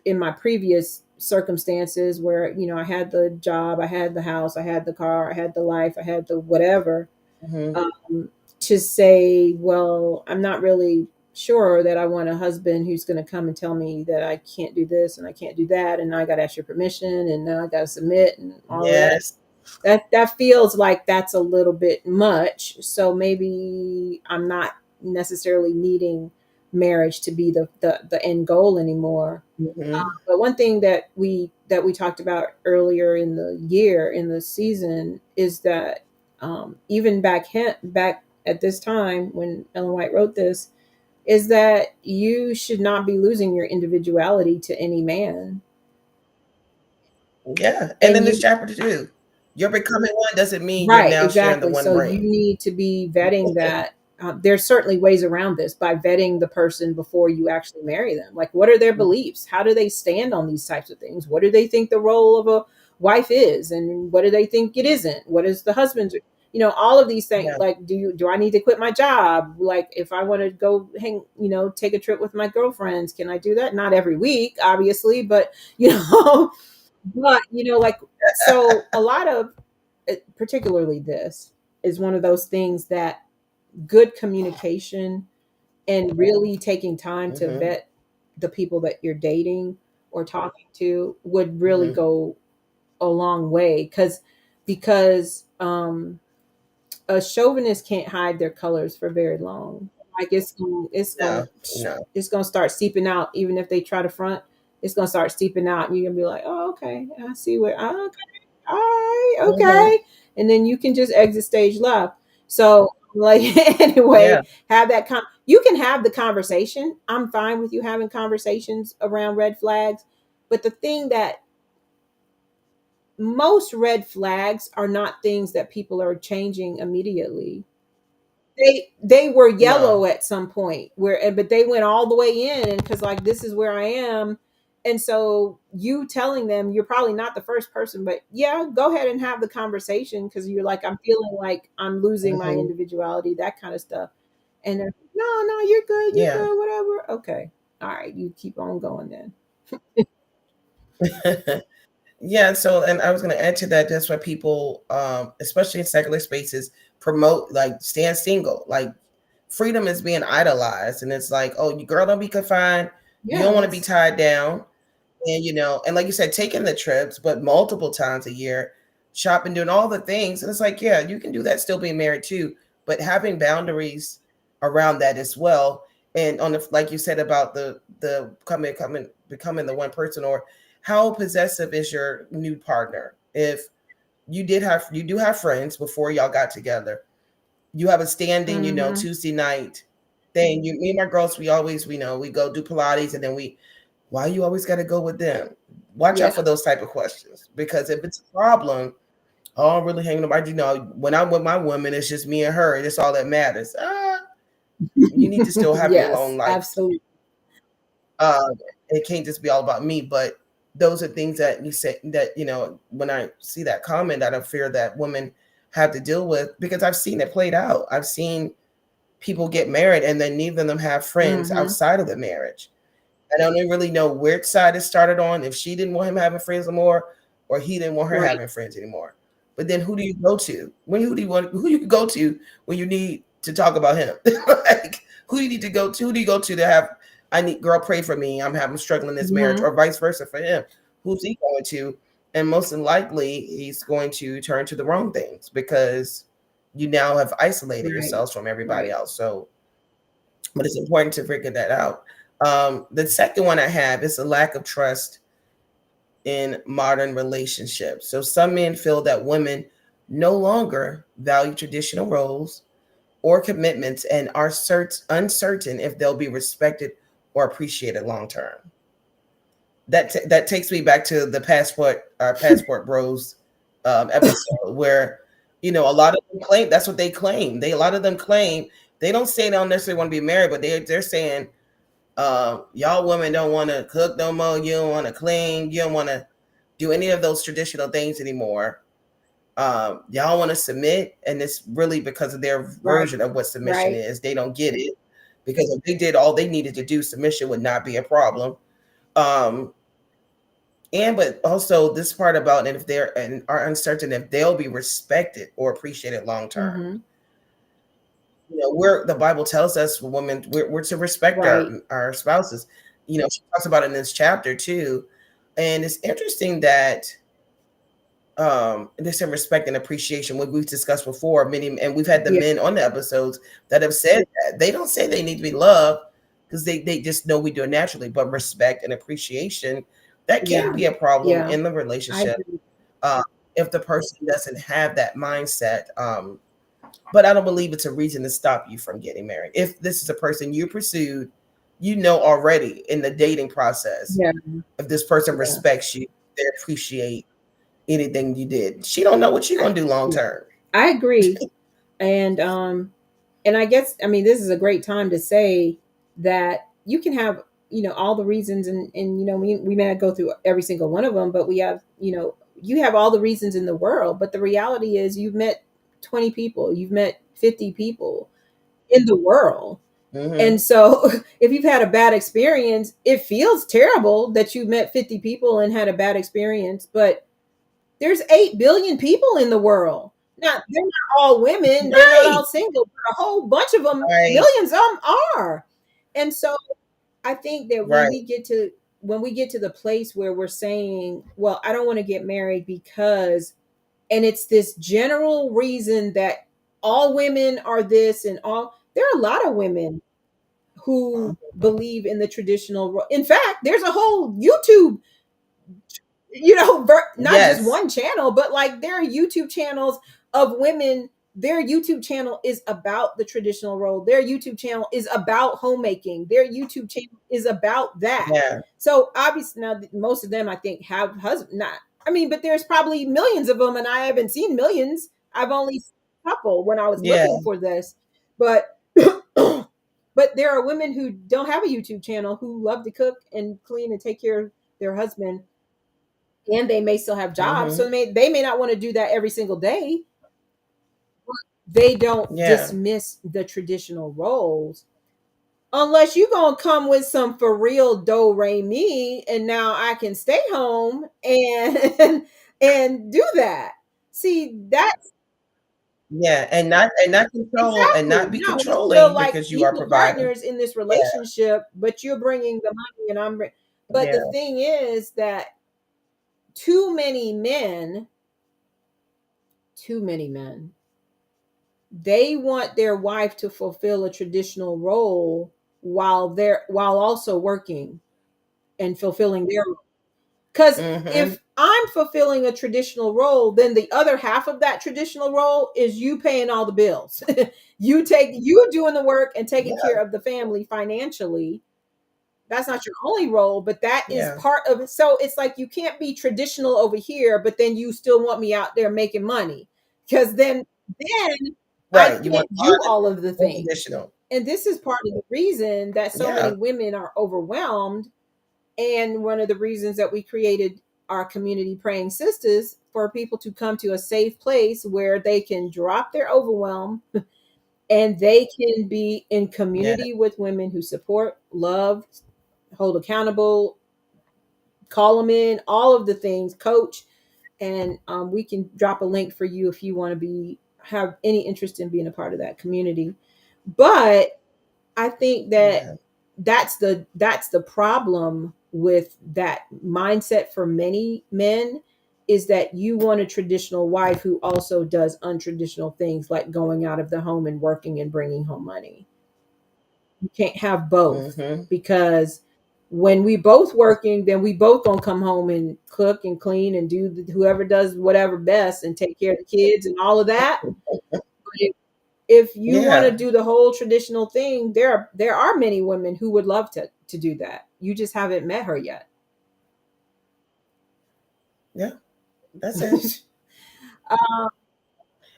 in my previous circumstances where, I had the job, I had the house, I had the car, I had the life, I had the whatever, Hmm. um, to say, well, I'm not really sure that I want a husband who's going to come and tell me that I can't do this and I can't do that, and now I got to ask your permission, and now I got to submit, and all of that. Yes. That feels like that's a little bit much. So maybe I'm not necessarily needing marriage to be the end goal anymore. Hmm. But one thing that we talked about earlier in the year, in the season, is that even back at this time when Ellen White wrote this, is that you should not be losing your individuality to any man. Yeah. And And in this you chapter too, you're becoming one doesn't mean you're Right, now sharing the exactly. one So you brain. need to be vetting that. There's certainly ways around this by vetting the person before you actually marry them. Like, what are their beliefs? How do they stand on these types of things? What do they think the role of a wife is, and what do they think it isn't? What is the husband's? All of these things. Yeah. Like, do I need to quit my job? Like, if I want to go take a trip with my girlfriends, can I do that? Not every week, obviously, but like, so a lot of particularly this is one of those things that good communication and really taking time to Hmm. vet the people that you're dating or talking to would really Hmm. go a long way, because a chauvinist can't hide their colors for very long. Like No, no. it's gonna start seeping out. Even if they try to front, it's gonna start seeping out, and you're gonna be like, oh, okay, I see where, oh, okay, all right, Hmm. okay. and then you can just exit stage left. So like Yeah. anyway, have that you can have the conversation. I'm fine with you having conversations around red flags, but the thing that most red flags are not things that people are changing immediately. They were No. yellow at some point but they went all the way in, and because like this is where I am. And so you telling them, you're probably not the first person, but yeah, go ahead and have the conversation, because you're like, I'm feeling like I'm losing my Hmm. individuality, that kind of stuff. And they're, no, you're Yeah. good, whatever. Okay, all right, you keep on going then. Yeah, so and I was going to add to that. That's why people, especially in secular spaces, promote like stand single. Like freedom is being idolized, and it's like, oh, you girl, don't be confined. You don't want to be Yes. tied down, and and like you said, taking the trips, but multiple times a year, shopping, doing all the things, and it's like, yeah, you can do that, still being married too, but having boundaries around that as well. And on the like you said about the becoming the one person, or how possessive is your new partner? If you do have friends before y'all got together, you have a standing, Mm-hmm. Tuesday night thing. Me and my girls, we always, we go do Pilates, and then why you always got to go with them? Watch Yeah. out for those type of questions, because if it's a problem, oh, I'm really hanging nobody. When I'm with my woman, it's just me and her. That's all that matters. You need to still have your own Yes, life. absolutely. Uh, it can't just be all about me. But those are things that you say that, when I see that comment, that I fear that women have to deal with, because I've seen it played out. I've seen people get married and then neither of them have friends Mm-hmm. outside of the marriage. I don't really know which side it started on, if she didn't want him having friends anymore, or he didn't want her Right. having friends anymore. But then who do you go to? Who you go to when you need to talk about him? Like, who you need to go to? Who do you go to have, I need, girl, pray for me, I'm having struggling in this marriage, Mm-hmm. or vice versa for him? Who's he going to? And most than likely he's going to turn to the wrong things, because you now have isolated Right. yourselves from everybody Right. else. So, but it's important to figure that out. The second one I have is a lack of trust in modern relationships. So some men feel that women no longer value traditional roles or commitments, and are uncertain if they'll be respected or appreciated long term. That takes me back to the passport bros episode, where a lot of them claim that's what they claim. A lot of them claim, they don't say they don't necessarily want to be married, but they're saying, y'all women don't want to cook no more. You don't want to clean. You don't want to do any of those traditional things anymore. Y'all want to submit, and it's really because of their Right. version of what submission Right. is. They don't get it, because if they did all they needed to do, submission would not be a problem. Um, and but also this part about, and if they're and are uncertain if they'll be respected or appreciated long term. Mm-hmm. The Bible tells us women, we're to respect Right. our spouses. She talks about it in this chapter too. And it's interesting that there's some respect and appreciation, what we've discussed before, many, and we've had the Yeah. men on the episodes that have said that they don't say they need to be loved, because they just know we do it naturally. But respect and appreciation, that Yeah. can be a problem Yeah. in the I relationship, agree. uh, if the person doesn't have that mindset. But I don't believe it's a reason to stop you from getting married. If this is a person you pursued, already in the dating process, Yeah. if this person Yeah. respects you, they appreciate anything you did. She don't know what you're gonna do long Yeah. term. I agree. And I guess, I mean, this is a great time to say that you can have, all the reasons, and we may not go through every single one of them, but we have, you have all the reasons in the world, but the reality is you've met 20 people, you've met 50 people in the world. Mm-hmm. And so if you've had a bad experience, it feels terrible that you met 50 people and had a bad experience, but there's 8 billion people in the world. Now, they're not all women, they're not Right. all single, but a whole bunch of them, Right. millions of them are. And so I think that when Right. we get to the place where we're saying, well, I don't want to get married because, and it's this general reason that all women are this, and all, there are a lot of women who believe in the traditional. In fact, there's a whole YouTube, not just Yes. one channel, but like there are YouTube channels of women, their YouTube channel is about the traditional role. Their YouTube channel is about homemaking. Their YouTube channel is about that. Yeah. So obviously now most of them I think have husband. Not, I mean, but there's probably millions of them, and I haven't seen millions. I've only seen a couple when I was Yeah. looking for this, but but there are women who don't have a YouTube channel who love to cook and clean and take care of their husband, and they may still have jobs, so they may not want to do that every single day. They don't Yeah. dismiss the traditional roles unless you're gonna come with some for real do re mi, and now I can stay home and and do that. See, that's Yeah. And not control and exactly not be no. We feel controlling like because you are equal providing. partners in this Yeah. relationship, but you're bringing the money and but Yeah. the thing is that too many men, they want their wife to fulfill a traditional role while also working and fulfilling their role. Because if I'm fulfilling a traditional role, then the other half of that traditional role is you paying all the bills. You doing the work and taking care of the family financially. That's not your only role, but that is Yeah. part of it. So it's like you can't be traditional over here, but then you still want me out there making money. Because then I Right. You want can't do all of the things. unconditional. And this is part of the reason that so Yeah. many women are overwhelmed. And one of the reasons that we created our community Praying Sisters, for people to come to a safe place where they can drop their overwhelm and they can be in Yeah. community with women who support, love, hold accountable, call them in, all of the things, coach. And we can drop a link for you if you want to have any interest in being a part of that community. But I think that Yeah. that's the problem with that mindset for many men, is that you want a traditional wife who also does untraditional things like going out of the home and working and bringing home money. You can't have both, because when we both working, then we both gonna come home and cook and clean and do whoever does whatever best and take care of the kids and all of that. But if you want to Yeah. do the whole traditional thing, there are many women who would love to do that. You just haven't met her yet. Yeah. That's it.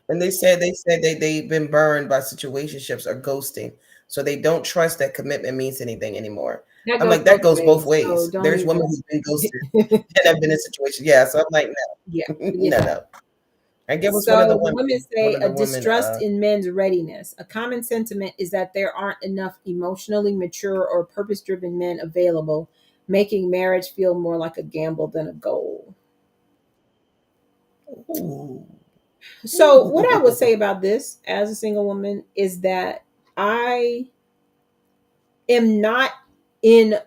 And they said they've been burned by situationships or ghosting. So they don't trust that commitment means anything anymore. That I'm goes like, that goes both ways. So ways. don't There's even. women who've been ghosted and have been in situations. Yeah. So I'm like, Yeah, no. forget No, that. no. I get what's So the women one say of a the women distrust in men's readiness. A common sentiment is that there aren't enough emotionally mature or purpose-driven men available, making marriage feel more like a gamble than a goal. ooh. So what I would say about this as a single woman is that I am not in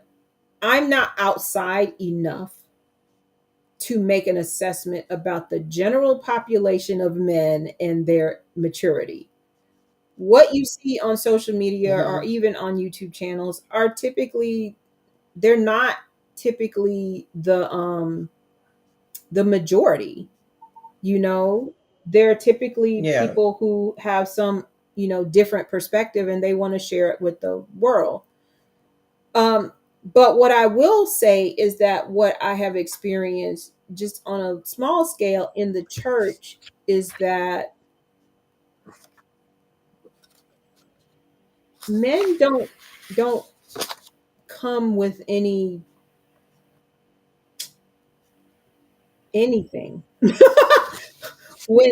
I'm not outside enough to make an assessment about the general population of men and their maturity. What you see on social media or even on YouTube channels are typically, they're not typically the majority, you know. They're typically Yeah. people who have some, different perspective, and they want to share it with the world. But what I will say is that what I have experienced just on a small scale in the church is that men don't come with anything. When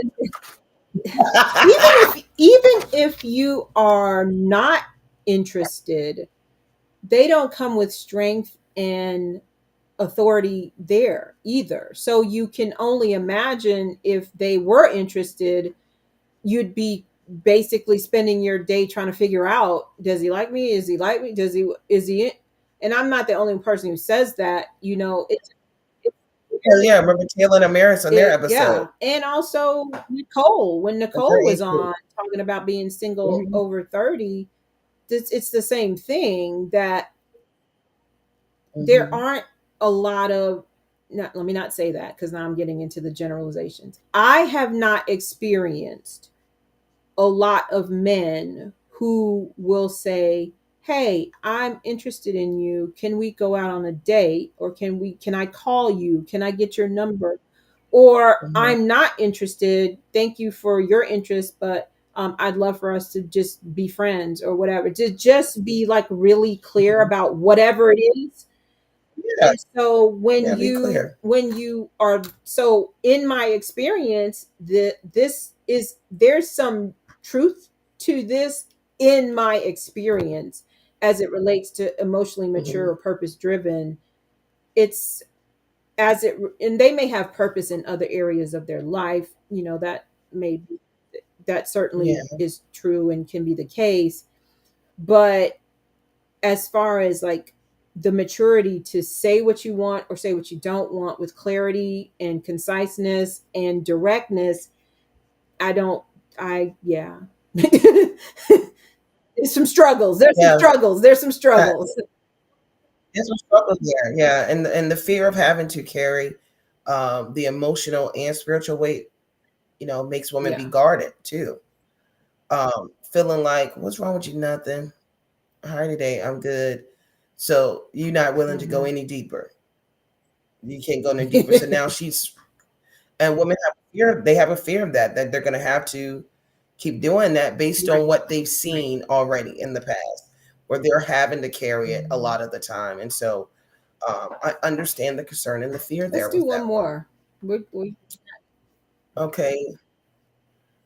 even if you are not interested, they don't come with strength and authority there either. So you can only imagine, if they were interested, you'd be basically spending your day trying to figure out, does he like me? Is he like me? Is he? And I'm not the only person who says that. It's Oh, yeah. I remember Taylor and Amaris on their yeah. episode. And also Nicole, when At Nicole their was age group. on talking about being single over 30, it's the same thing, that there aren't a lot of not, let me not say that because now I'm getting into the generalizations. I have not experienced a lot of men who will say, "Hey, I'm interested in you. Can we go out on a date? Or can I call you? Can I get your number? Or Mhm. I'm not interested. Thank you for your interest, but I'd love for us to just be friends or whatever." To just be like really clear Mhm. about whatever it is. Yeah, And so when yeah, be you clear. when you are, so in my experience, this is, there's some truth to this in my experience as it relates to emotionally mature Mhm. or purpose driven. It's as it, and they may have purpose in other areas of their life, that may be, that certainly Yeah, is true and can be the case. But as far as like the maturity to say what you want or say what you don't want with clarity and conciseness and directness, I don't, I, yeah. There's some struggles. There's some yeah. struggles. There's some Uh, struggles. there's some struggle there. Yeah, and the fear of having to carry the emotional and spiritual weight, makes women be Yeah. guarded too. Feeling like, what's wrong with you? Nothing. Hi today, I'm good. So you're not willing to go Hmm. any deeper. You can't go any deeper. So now she's, and women have fear. They have a fear of that they're going to have to keep doing that based Right. on what they've Right. seen already in the past, where they're having to carry it a Mhm. lot of the time. And so I understand the concern and the fear Let's there do with one that one. more. We Okay,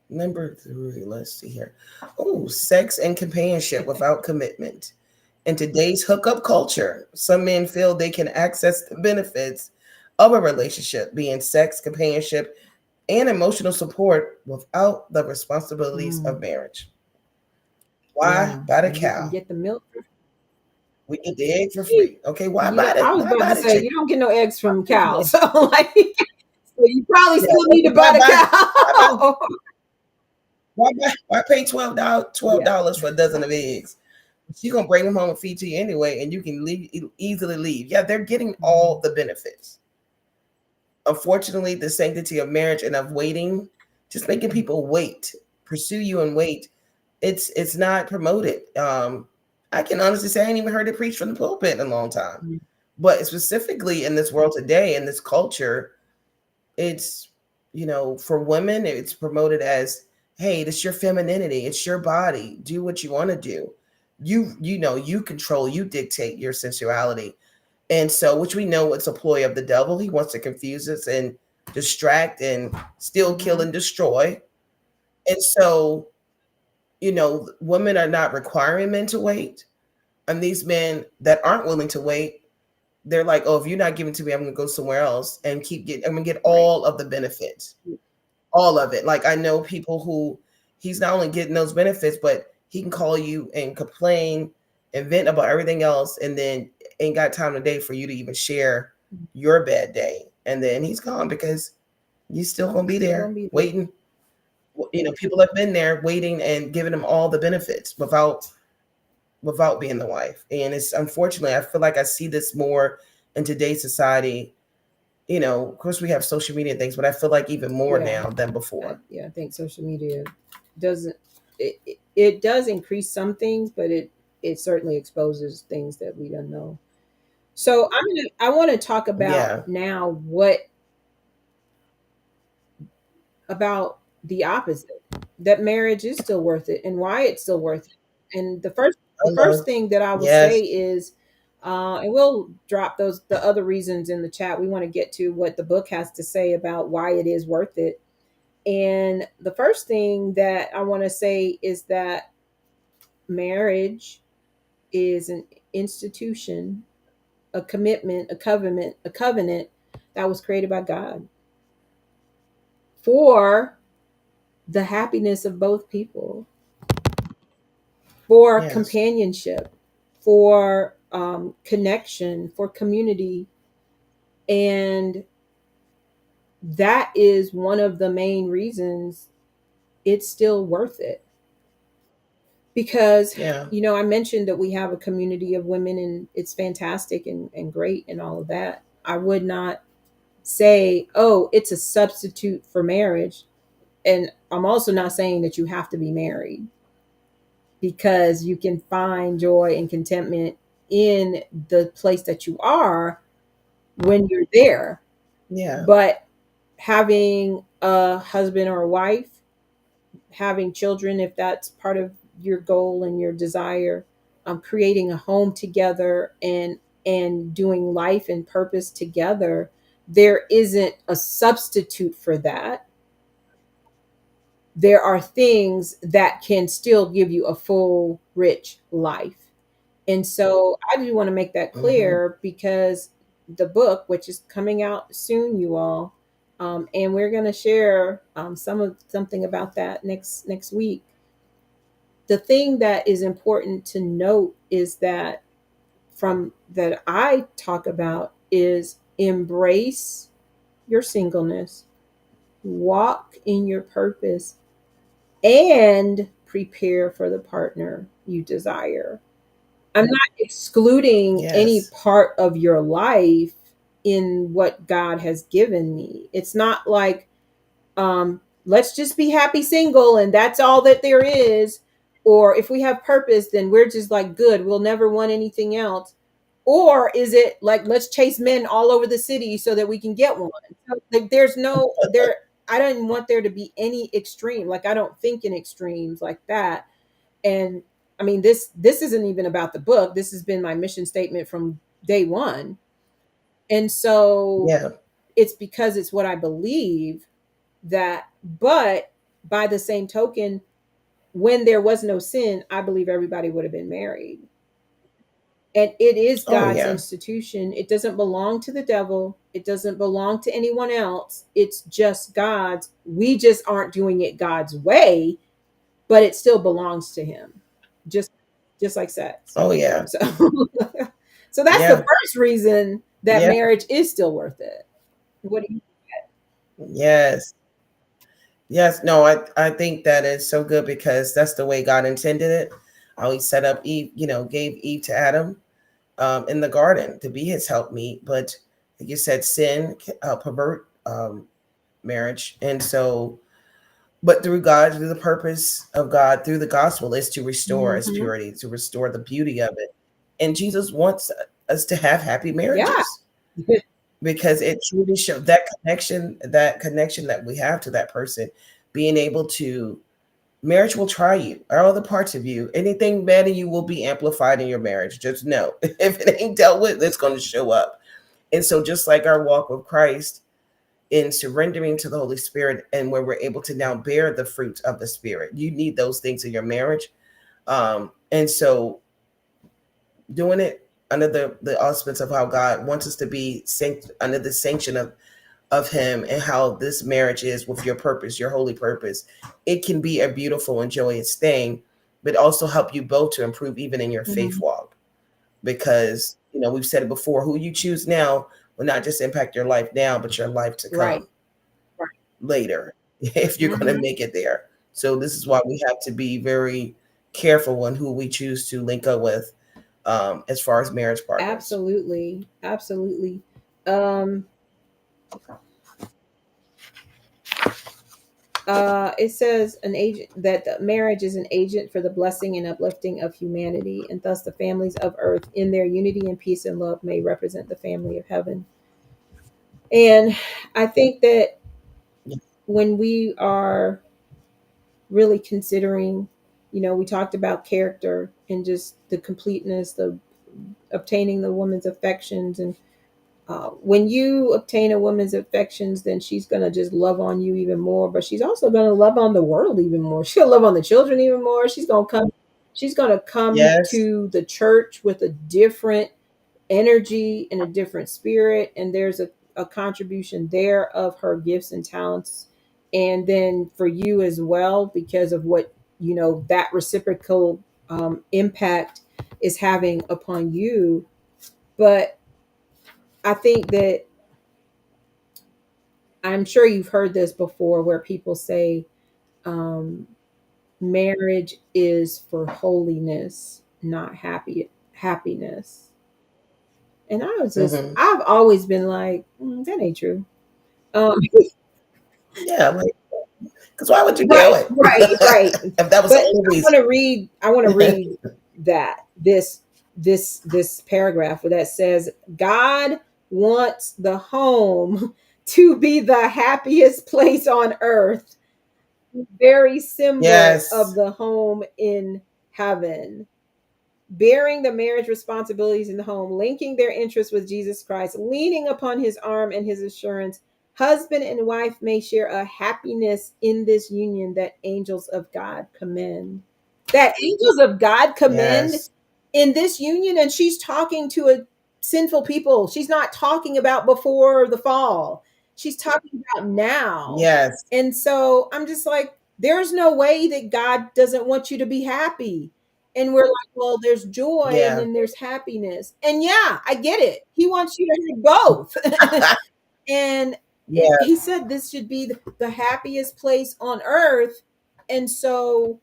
number 3. Let's see here. Oh, sex and companionship without commitment. In today's hookup culture, some men feel they can access the benefits of a relationship, being sex, companionship, and emotional support without the responsibilities of mm, marriage. Why yeah, buy the and you can cow? get the milk for We get the egg for free. free. Okay, why You buy don't, I the was why about buy to the say you chicken? don't get no eggs from Yeah, cows. So like, so you probably yeah. still need to buy the Why buy cow. why pay twelve Yeah. dollars for a dozen of eggs? She's gonna bring them home and feed to you anyway, and you can easily leave. Yeah, they're getting all Mhm. the benefits. Unfortunately, the sanctity of marriage and of waiting, just making people wait, pursue you and wait, it's not promoted. I can honestly say I ain't even heard it preached from the pulpit in a long time. Mhm. But specifically in this world today, in this culture, it's, for women, it's promoted as, hey, this your femininity, it's your body, do what you want to do. You control, you dictate your sensuality. And so, which we know it's a ploy of the devil. He wants to confuse us and distract and still kill Mhm. and destroy. And so, women are not requiring men to wait. And these men that aren't willing to wait, they're like, oh, if you're not giving to me, I'm gonna go somewhere else and I'm gonna get Right. all of the benefits, all of it. Like I know people who he's not only getting those benefits, but he can call you and complain and vent about everything else, and then ain't got time today for you to even share your bad day. And then he's gone because you still gonna be Still gonna there be there. waiting. People have been there waiting and giving them all the benefits without being the wife. And it's unfortunately, I feel like I see this more in today's society. Of course we have social media things, but I feel like even more Yeah. now than before. Yeah. I think social media doesn't. It does increase some things, but it certainly exposes things that we don't know. So I want to talk about Yeah. now what about the opposite, that marriage is still worth it and why it's still worth it. And the first Hello. thing that I will say Yes. is, and we'll drop the other reasons in the chat. We want to get to what the book has to say about why it is worth it. And the first thing that I want to say is that marriage is an institution, a commitment, a covenant that was created by God for the happiness of both people, for Yes. companionship, for connection, for community. And that is one of the main reasons it's still worth it. Because, Yeah. I mentioned that we have a community of women and it's fantastic and great and all of that. I would not. say, oh, it's a substitute for marriage. And I'm also not saying that you have to be married, because you can find joy and contentment in the place that you are when you're there. Yeah. But having a husband or a wife, having children, if that's part of your goal and your desire, creating a home together, and doing life and purpose together, there isn't a substitute for that. There are things that can still give you a full, rich life. And so I do want to make that Hmm. clear, because the book, which is coming out soon, you all, and we're going to share something about that next week. The thing that is important to note is that, from that I talk about, is embrace your singleness, walk in your purpose, and prepare for the partner you desire. I'm not excluding any Yes. part of your life in what God has given me. It's not like, let's just be happy single and that's all that there is. Or if we have purpose, then we're just like good. We'll never want anything else. Or is it like, let's chase men all over the city so that we can get one? So, like, there's no there. I don't want there to be any extreme. Like, I don't think in extremes like that. And I mean, this isn't even about the book. This has been my mission statement from day one. And so Yeah. it's because it's what I believe, that, but by the same token, when there was no sin, I believe everybody would have been married. And it is Oh God's yeah. institution. It doesn't belong to the devil. It doesn't belong to anyone else. It's just God's. We just aren't doing it God's way, but it still belongs to him. Just just like sex. Oh yeah. So so that's the Yeah. first reason that Yeah. marriage is still worth it. What do you Yes. Yes. No, I think that is so good because that's the way God intended it. How he set up Eve, gave Eve to Adam in the garden to be his helpmeet. But like you said, sin pervert marriage. And so, but through God, through the purpose of God, through the gospel, is to restore us Mhm. purity, to restore the beauty of it. And Jesus wants us to have happy Yeah. marriages because it truly shows that connection that we have to that person, being able to marriage will try you, all the parts of you. Anything bad in you will be amplified in your marriage. Just know if it ain't dealt with, it's going to show up. And so, just like our walk with Christ in surrendering to the Holy Spirit, and where we're able to now bear the fruit of the Spirit, you need those things in your marriage. And so, doing it under the auspice of how God wants us to be under the sanction of him, and how this marriage is with your purpose, your holy purpose, it can be a beautiful and joyous thing, but also help you both to improve even in your faith Mhm. walk. Because, we've said it before, who you choose now will not just impact your life now, but your life to Right. come Right. later, if you're going to Mhm. make it there. So this is why we have to be very careful on who we choose to link up with, as far as marriage partners. Absolutely. Absolutely. Um it says an agent that the marriage is an agent for the blessing and uplifting of humanity, and thus the families of earth in their unity and peace and love may represent the family of heaven. And I think that when we are really considering, we talked about character and just the completeness, the obtaining the woman's affections. And when you obtain a woman's affections, then she's going to just love on you even more, but she's also going to love on the world even more. She'll love on the children even more. She's going to come Yes. to the church with a different energy and a different spirit, and there's a contribution there of her gifts and talents. And then for you as well, because of what, that reciprocal impact is having upon you. But I think that, I'm sure you've heard this before, where people say, um, marriage is for holiness, not happiness. And Hmm. I've always been like, that ain't true. Um, Yeah, like, because why would you do right, it right. if that was the But only I reason? want to read. I want to read that this paragraph that says God wants the home to be the happiest place on earth, very symbol of Yes, the home in heaven. Bearing the marriage responsibilities in the home, linking their interests with Jesus Christ, leaning upon his arm and his assurance, husband and wife may share a happiness in this union that angels of God commend. That angels of God commend yes, in this union, and she's talking to a sinful people. She's not talking about before the fall. She's talking about now. yes, And so I'm just like, there's no way that God doesn't want you to be happy. And we're like, well, there's joy and yeah, then there's happiness. And yeah, I get it. He wants you to have both. And yeah, he said this should be the happiest place on earth. And so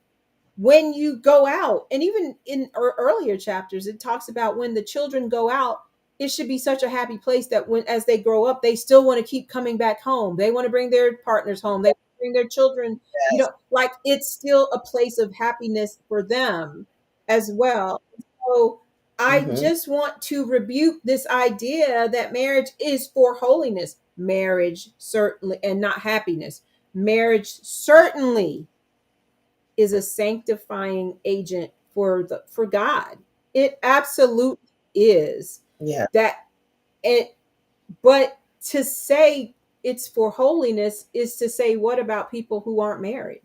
when you go out, and even in earlier chapters, it talks about when the children go out, it should be such a happy place that when as they grow up, they still want to keep coming back home. They want to bring their partners home. They bring their children, yes. like it's still a place of happiness for them as well. So I Hmm. just want to rebuke this idea that marriage is for holiness. Marriage certainly, and not happiness. Marriage certainly is a sanctifying agent for God. It absolutely is. Yeah, That it but to say it's for holiness is to say, what about people who aren't married?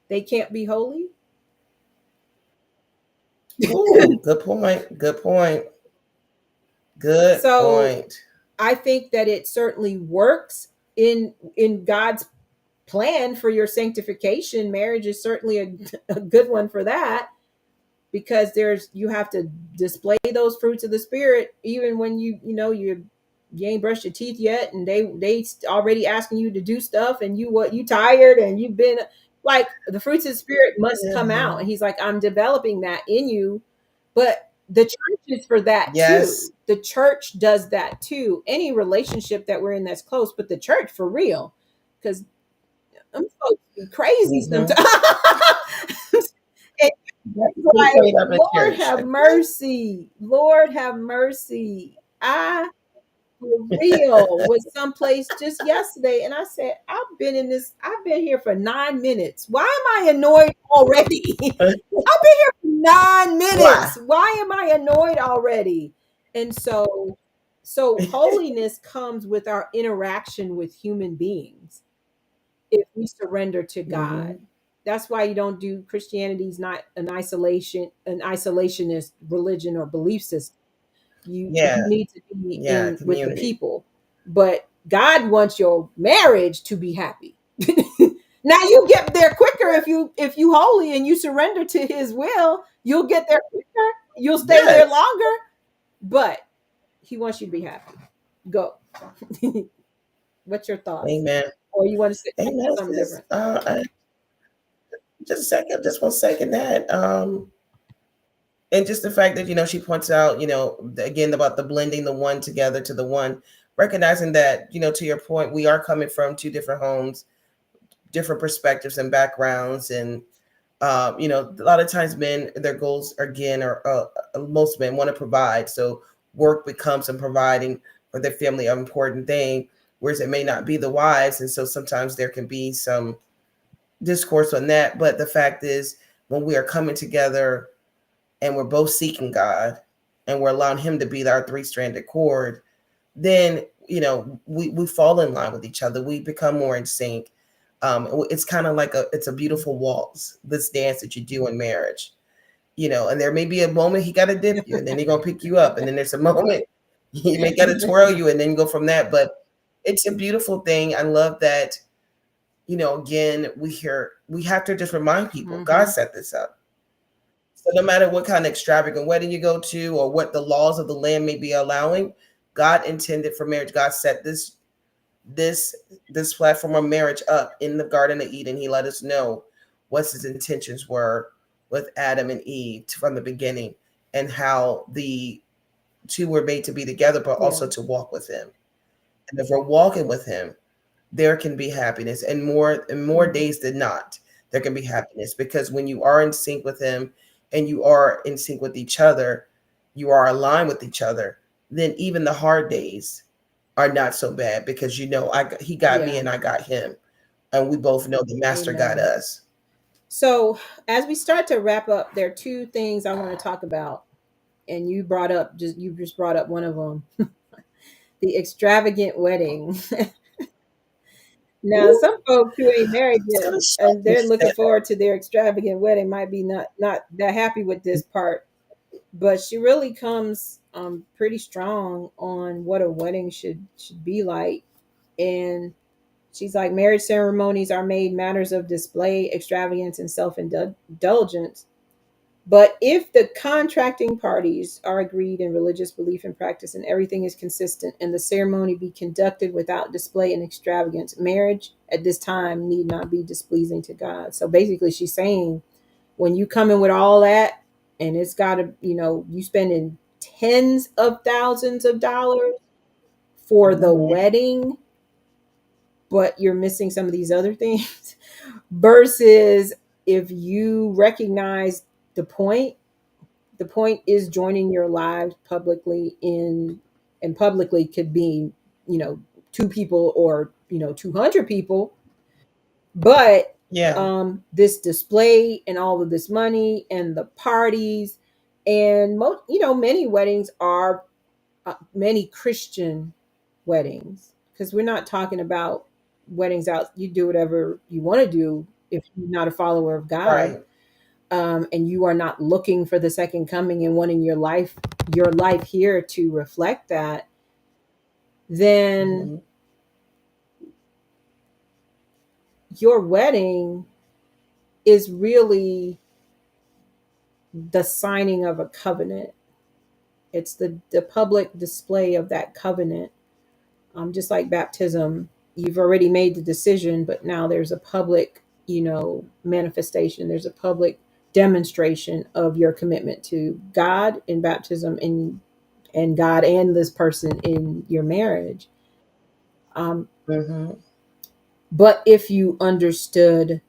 They can't be holy? ooh, good point, good point, good So point. I think that it certainly works in God's plan for your sanctification. Marriage is certainly a good one for that, because there's you have to display those fruits of the spirit even when you ain't brushed your teeth yet, and they already asking you to do stuff, and you tired, and you've been like, the fruits of the spirit must come out, Mhm. and he's like, I'm developing that in you. But the church is for that Yes, too. The church does that too. Any relationship that we're in that's close, but the church for real, because I'm supposed to be crazy hmm, sometimes. And get like, prayed up in Lord church. have mercy. Lord have mercy. I, for real, was someplace just yesterday, and I said, I've been here for 9 minutes. Why am I annoyed already? I've been here for nine Why? minutes. Why am I annoyed already? And so holiness comes with our interaction with human beings if we surrender to God. Hmm. That's why you don't do Christianity is not an isolationist religion or belief system. You Yeah, need to be yeah, in with the community. people. But God wants your marriage to be happy. Now you get there quicker if you holy and you surrender to his will, you'll get there quicker. You'll stay there Yes, longer, but he wants you to be happy. Go. What's your thoughts? amen, Or you want to say amen, something sis. different? Just a second, just one second that. And just the fact that she points out, again about the blending the one together to the one, recognizing that to your point, we are coming from two different homes, different perspectives and backgrounds, and a lot of times men, their goals again are most men want to provide, so work becomes and providing for their family an important thing, whereas it may not be the wives, and so sometimes there can be some discourse on that. But the fact is, when we are coming together and we're both seeking God and we're allowing him to be our three-stranded cord, then we fall in line with each other. We become more in sync. It's kind of like it's a beautiful waltz, this dance that you do in marriage. And there may be a moment he got to dip you, and then he's gonna pick you up, and then there's a moment he may got to twirl you, and then go from that. But it's a beautiful thing. I love that. Again, we have to just remind people God Mm-hmm. set this up. So no matter what kind of extravagant wedding you go to or what the laws of the land may be allowing, God intended for marriage. God set this this platform of marriage up in the Garden of Eden. He let us know what his intentions were with Adam and Eve from the beginning, and how the two were made to be together, but Yeah. also to walk with him. And if we're walking with him, there can be happiness, and more Mhm. days than not, there can be happiness, because when you are in sync with him and you are in sync with each other, you are aligned with each other, then even the hard days are not so bad, because he got me Yeah. and I got him, and we both know the master got Amen. us. So, as we start to wrap up, there are two things I want to talk about, and you just brought up one of them, the extravagant wedding. Now, Ooh, some folks who ain't married it's yet gonna shock and me they're to say looking that. forward to their extravagant wedding might be not that happy with this part, but she really comes pretty strong on what a wedding should be like. And she's like, marriage ceremonies are made matters of display, extravagance, and self-indulgence. But if the contracting parties are agreed in religious belief and practice, and everything is consistent, and the ceremony be conducted without display and extravagance, marriage at this time need not be displeasing to God. So basically, she's saying, when you come in with all that, and it's got to, you spending tens of thousands of dollars for the Mhm. wedding, but you're missing some of these other things, versus if you recognize the point. The point is joining your lives publicly in, and publicly could be, you know, two people or, 200 people. But Yeah. this display and all of this money and the parties, and many weddings are, many Christian weddings, because we're not talking about weddings out, you do whatever you want to do if you're not a follower of God, Right. and you are not looking for the second coming and wanting your life here to reflect that, then Hmm. your wedding is really the signing of a covenant. It's the public display of that covenant. Just like baptism, you've already made the decision, but now there's a public, manifestation. There's a public demonstration of your commitment to God in baptism, and God and this person in your marriage. Um, Hmm. but if you understood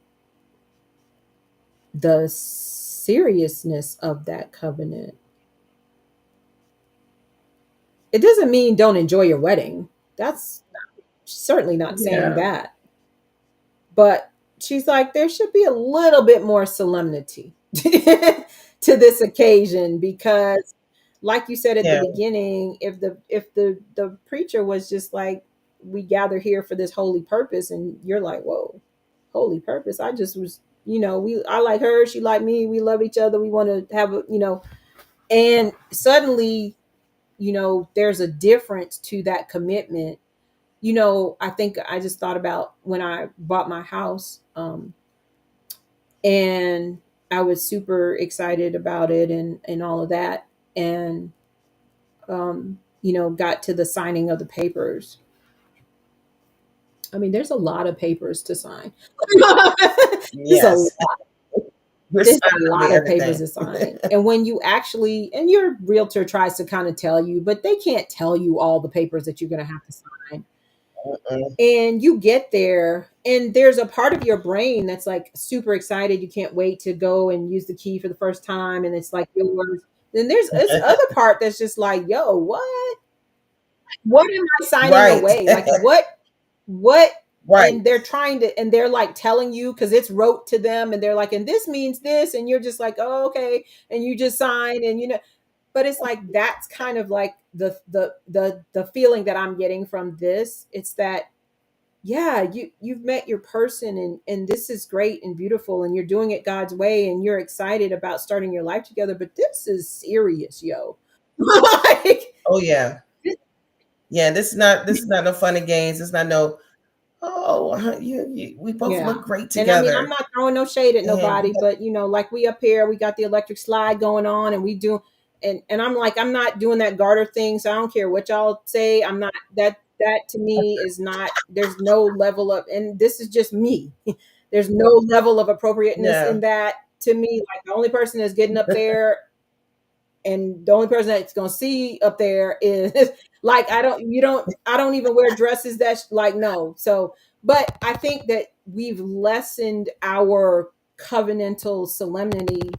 the seriousness of that covenant, it doesn't mean don't enjoy your wedding. That's certainly not saying Yeah. that. But she's like, there should be a little bit more solemnity to this occasion, because, like you said at the Yeah. beginning, if the preacher was just like, we gather here for this holy purpose, and you're like, whoa, holy purpose, I just was, I like her, she like me, we love each other, we want to have and suddenly, there's a difference to that commitment. I think I just thought about when I bought my house, and I was super excited about it, and all of that, and got to the signing of the papers. I mean, there's a lot of papers to sign. there's a Yes. We're there's a signing over lot of papers everything. to sign. And when you actually, and your realtor tries to kind of tell you, but they can't tell you all the papers that you're going to have to sign. Mm-mm. And you get there, and there's a part of your brain that's like super excited. You can't wait to go and use the key for the first time, and it's like yours. Then there's this other part that's just like, yo, what am I signing Right. away? Like, what? Right. And they're trying to, and they're like telling you, because it's wrote to them, and they're like, and this means this, and you're just like, oh, okay, and you just sign, and but it's like, that's kind of like the feeling that I'm getting from this. It's that, yeah, you've met your person, and this is great and beautiful, and you're doing it God's way, and you're excited about starting your life together, but this is serious, yo. Like, Oh yeah. Yeah. This is not no fun and games. It's not no. Oh, we both yeah. look great And I mean, I'm together, not throwing no shade at and nobody, but like, we up here, we got the electric slide going on, and we do, and I'm like, I'm not doing that garter thing, so I don't care what y'all say. I'm not, that to me is not, there's no level of, and this is just me. There's no level of appropriateness in yeah. that to me. Like, the only person that's getting up there, and the only person that's gonna see up there is like, I don't even wear dresses, that's like, no. So, But I think that we've lessened our covenantal solemnity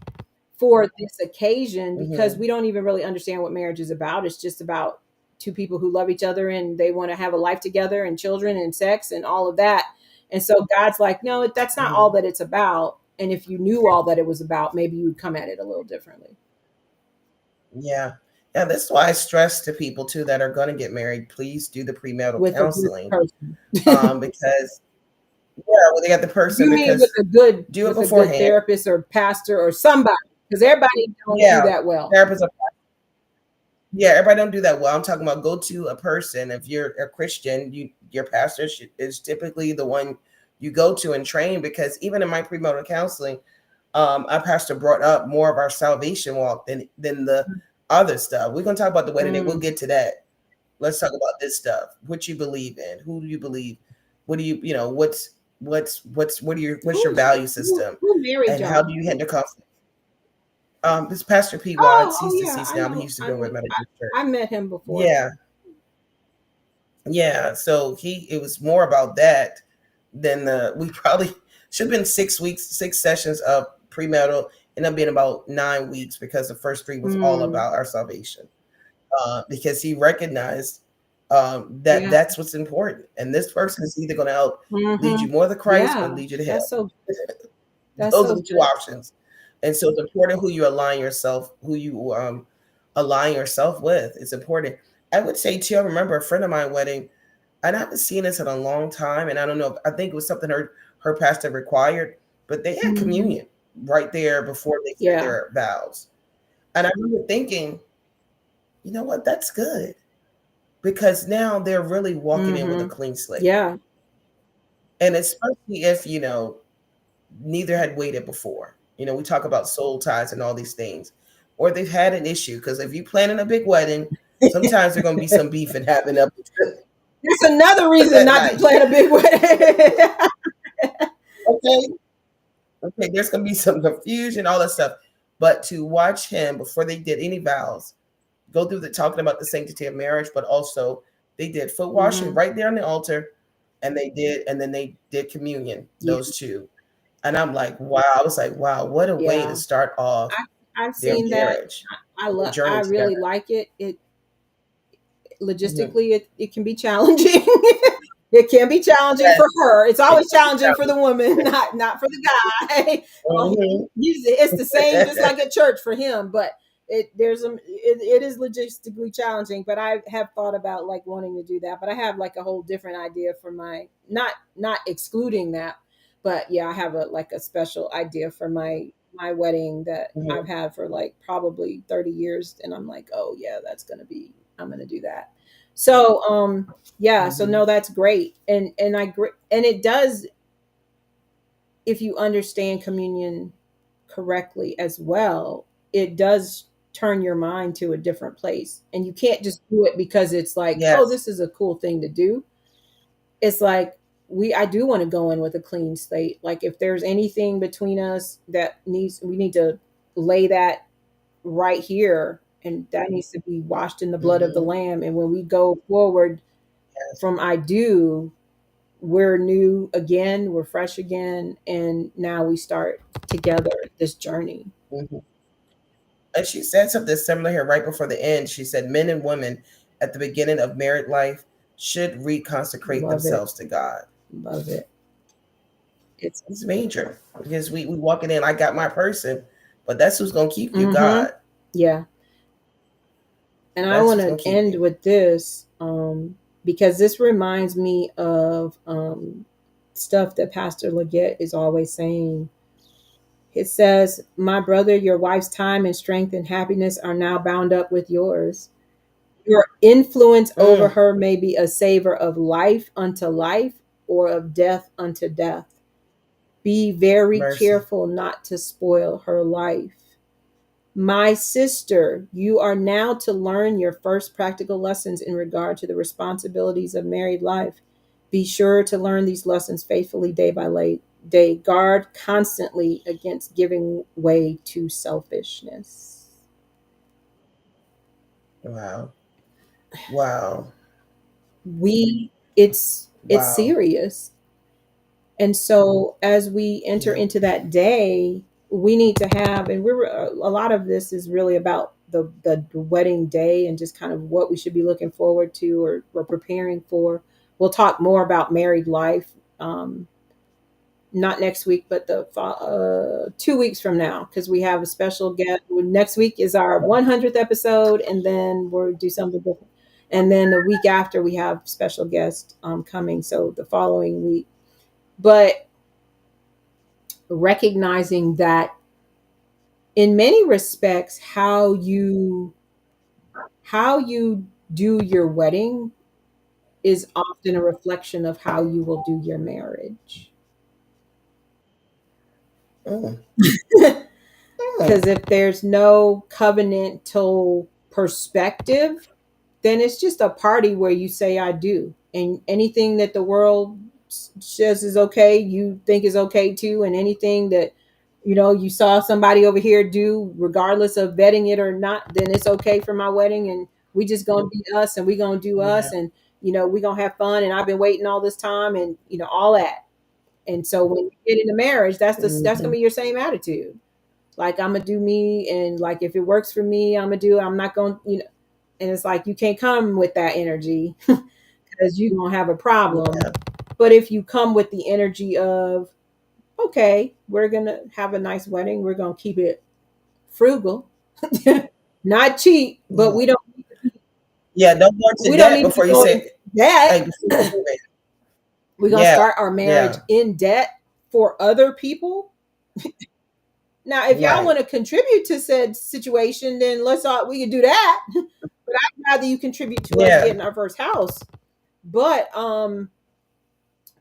for this occasion because Mm-hmm. we don't even really understand what marriage is about. It's just about two people who love each other and they want to have a life together and children and sex and all of that. And so God's like, no, that's not all Mm-hmm. that it's about. And if you knew all that it was about, maybe you would come at it a little differently. Yeah. Yeah, that's why I stress to people too that are going to get married, please do the premarital With a good counseling. person. Because yeah, when they got the person, You mean because do it with a good beforehand. therapist or pastor or somebody, because everybody don't do Yeah, that well. therapists. Yeah, everybody don't do that well. I'm talking about go to a person. If you're a Christian, your pastor is typically the one you go to and train. Because even in my premarital counseling, our pastor brought up more of our salvation walk than the other stuff. We're gonna talk about the wedding day. We'll Mm. get to that. Let's talk about this stuff. What you believe in? Who do you believe? What do you know? What's your value system? Who married And how do y'all? you handle conflict? This Pastor P. Watts, Oh he's yeah, deceased I now, but he know. used to be over at Medical I Church. met him before. Yeah, yeah. So it was more about that than we probably should have been 6 weeks, 6 sessions of premarital, ended up being about 9 weeks because the first three was all Mm. about our salvation. Because he recognized that Yeah. that's what's important. And this person is either going to help lead you Mm-hmm. more to Christ or Yeah. lead you to That's hell. so that's Those so are the two good. options. And so it's important who you align yourself with. It's important. I would say too, I remember a friend of mine wedding, and I haven't seen this in a long time. And I don't know, I think it was something her pastor required, but they had Mm-hmm. communion right there before they said Yeah. their vows. And I remember thinking, you know what, that's good. Because now they're really walking in with a Mm-hmm. clean slate. Yeah. And especially if, neither had waited before. We talk about soul ties and all these things, or they've had an issue. Because if you planning a big wedding, sometimes there's going to be some beef and having up That's another reason that not to night. plan a big wedding. Okay, okay, there's going to be some confusion, all that stuff. But to watch him before they did any vows, go through the talking about the sanctity of marriage, but also they did foot washing Mm-hmm. right there on the altar, and then they did communion. Yeah. Those two. And I'm like, wow. I was like, wow, what a way to Yeah. start off I've their seen that. marriage, their I journey really together. like it. Mhm. Logistically it can be challenging. It can be challenging Yes, for her. It's it always can be challenging for the woman, not for the guy. Well, challenging. usually it's the same, just like at church for him. But it is logistically challenging. But I have thought about like wanting to do that. But I have like a whole different idea for my not excluding that. But yeah, I have a special idea for my wedding that I've Mhm, had for like probably 30 years, and I'm like, oh yeah, I'm gonna do that. So yeah, so mhm. no, that's great. And it does, if you understand communion correctly as well, it does turn your mind to a different place. And you can't just do it because it's like, oh, Yes. this is a cool thing to do. It's like I do want to go in with a clean slate. Like if there's anything between us that we need to lay that right here, and that needs to be washed in the blood of the Mhm. lamb. And when we go forward Yes. from I do, we're new again, we're fresh again, and now we start together this journey. Mhm. And she said something similar here right before the end. She said, men and women at the beginning of married life should reconsecrate Love it. themselves to God. Love it. It's It's major because we walking in, I got my person, but that's who's going to keep you, mm-hmm. God. Yeah. And I That's want who's to going to keep end you. with this because this reminds me of stuff that Pastor Leggett is always saying. It says, my brother, your wife's time and strength and happiness are now bound up with yours. Your influence over Mm, her may be a savor of life unto life or of death unto death. Be very mercy. careful not to spoil her life. My sister, you are now to learn your first practical lessons in regard to the responsibilities of married life. Be sure to learn these lessons faithfully day by day. Guard constantly against giving way to selfishness. Wow. Wow. We it's Wow. serious. And so as we enter Yeah. into that day, we need to have, and we're a lot of this is really about the wedding day and just kind of what we should be looking forward to or preparing for. We'll talk more about married life, not next week, but the 2 weeks from now, because we have a special guest. Next week is our 100th episode, and then we'll do something different. And then the week after, we have special guest coming. So the following week, but recognizing that in many respects, how you do your wedding is often a reflection of how you will do your marriage. Mm. Because if there's no covenantal perspective, then it's just a party where you say I do. And anything that the world says is okay, you think is okay too. And anything that you saw somebody over here do, regardless of vetting it or not, then it's okay for my wedding. And we just gonna be us, and we gonna do Yeah. us, and we gonna have fun. And I've been waiting all this time, and all that. And so when you get into marriage, that's gonna Mhm. be your same attitude. Like, I'm gonna do me, and like if it works for me, I'm gonna do it. I'm not gonna. And it's like you can't come with that energy because you're gonna have a problem. Yeah. But if you come with the energy of, okay, we're gonna have a nice wedding, we're gonna keep it frugal, not cheap, but Yeah. we don't Yeah. Don't go into we don't debt need to before you go into say, hey, debt. before you do it. We're gonna Yeah. start our marriage Yeah. in debt for other people. Now, if y'all Right. want to contribute to said situation, then we can do that. But I'd rather you contribute to us Yeah. getting our first house. But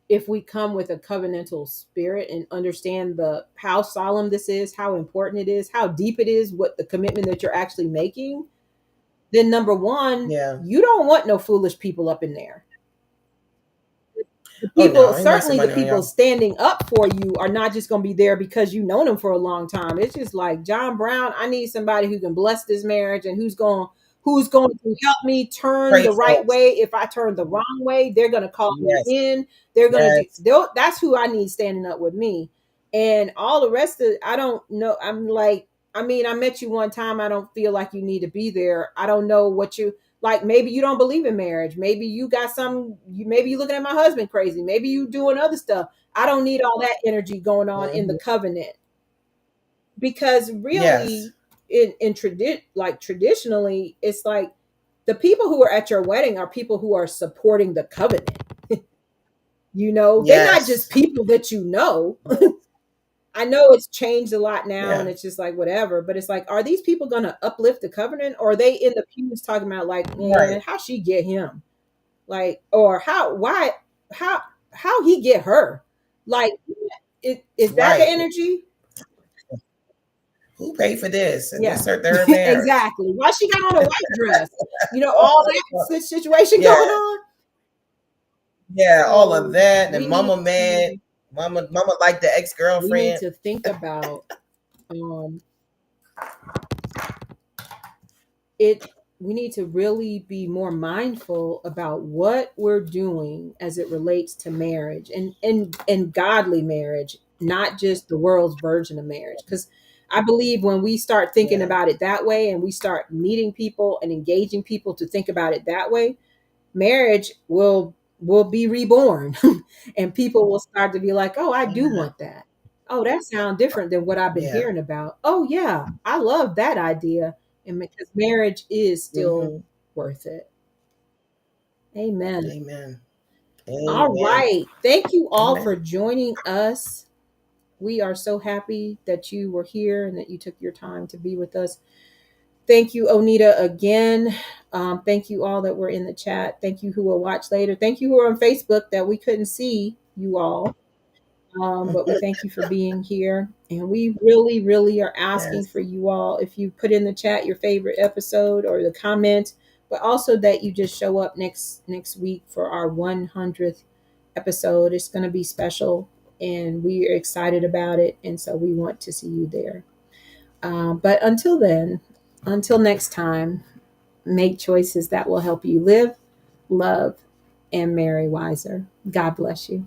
if we come with a covenantal spirit and understand the how solemn this is, how important it is, how deep it is, what the commitment that you're actually making, then number one, Yeah. you don't want no foolish people up in there. The Oh no, people, I ain't wasting certainly the money on people y'all. standing up for you, are not just going to be there because you know them for a long time. It's just like, John Brown, I need somebody who can bless this marriage, and who's going to help me turn Pray the right first. way. If I turn the wrong way, they're going to call me Yes. in. They're going to Yes. do. That's who I need standing up with me. And all the rest of, I don't know. I'm like, I mean, I met you one time. I don't feel like you need to be there. I don't know what you like. Maybe you don't believe in marriage. Maybe you got some. Maybe you looking at my husband crazy. Maybe you doing other stuff. I don't need all that energy going on in the Mhm. covenant, because Yes. really, traditionally, it's like the people who are at your wedding are people who are supporting the covenant. They're not just Yes. people that I know it's changed a lot now, and Yeah. it's just like whatever, but it's like, are these people going to uplift the covenant, or are they in the pews talking about, like, Right. man, how she get him? Like, or how how he get her? Like, is that the Right. energy? Who paid for this? And Yeah. this her third marriage. Exactly. Why she got on a white dress? All that situation Yeah. going on. Yeah. All of So that. we And need mama mad. to Mama like the we need ex-girlfriend. to think about um it. We need to really be more mindful about what we're doing as it relates to marriage, and godly marriage, not just the world's version of marriage. Because I believe when we start thinking Yeah. about it that way, and we start meeting people and engaging people to think about it that way, marriage will be reborn. And people will start to be like, oh, I do Yeah. want that. Oh, that sounds different than what I've been Yeah. hearing about. Oh yeah, I love that idea. And because marriage is still Mm-hmm. worth it. Amen. Amen. All Amen. right, thank you all for Amen. joining us. We are so happy that you were here and that you took your time to be with us. Thank you, Onita, again. Thank you all that were in the chat. Thank you who will watch later. Thank you who are on Facebook that we couldn't see you all. But we thank you for being here. And we really, really are asking Yes. for you all, if you put in the chat your favorite episode or the comment, but also that you just show up next week for our 100th episode. It's going to be special, and we are excited about it. And so we want to see you there. But until then, until next time, make choices that will help you live, love, and marry wiser. God bless you.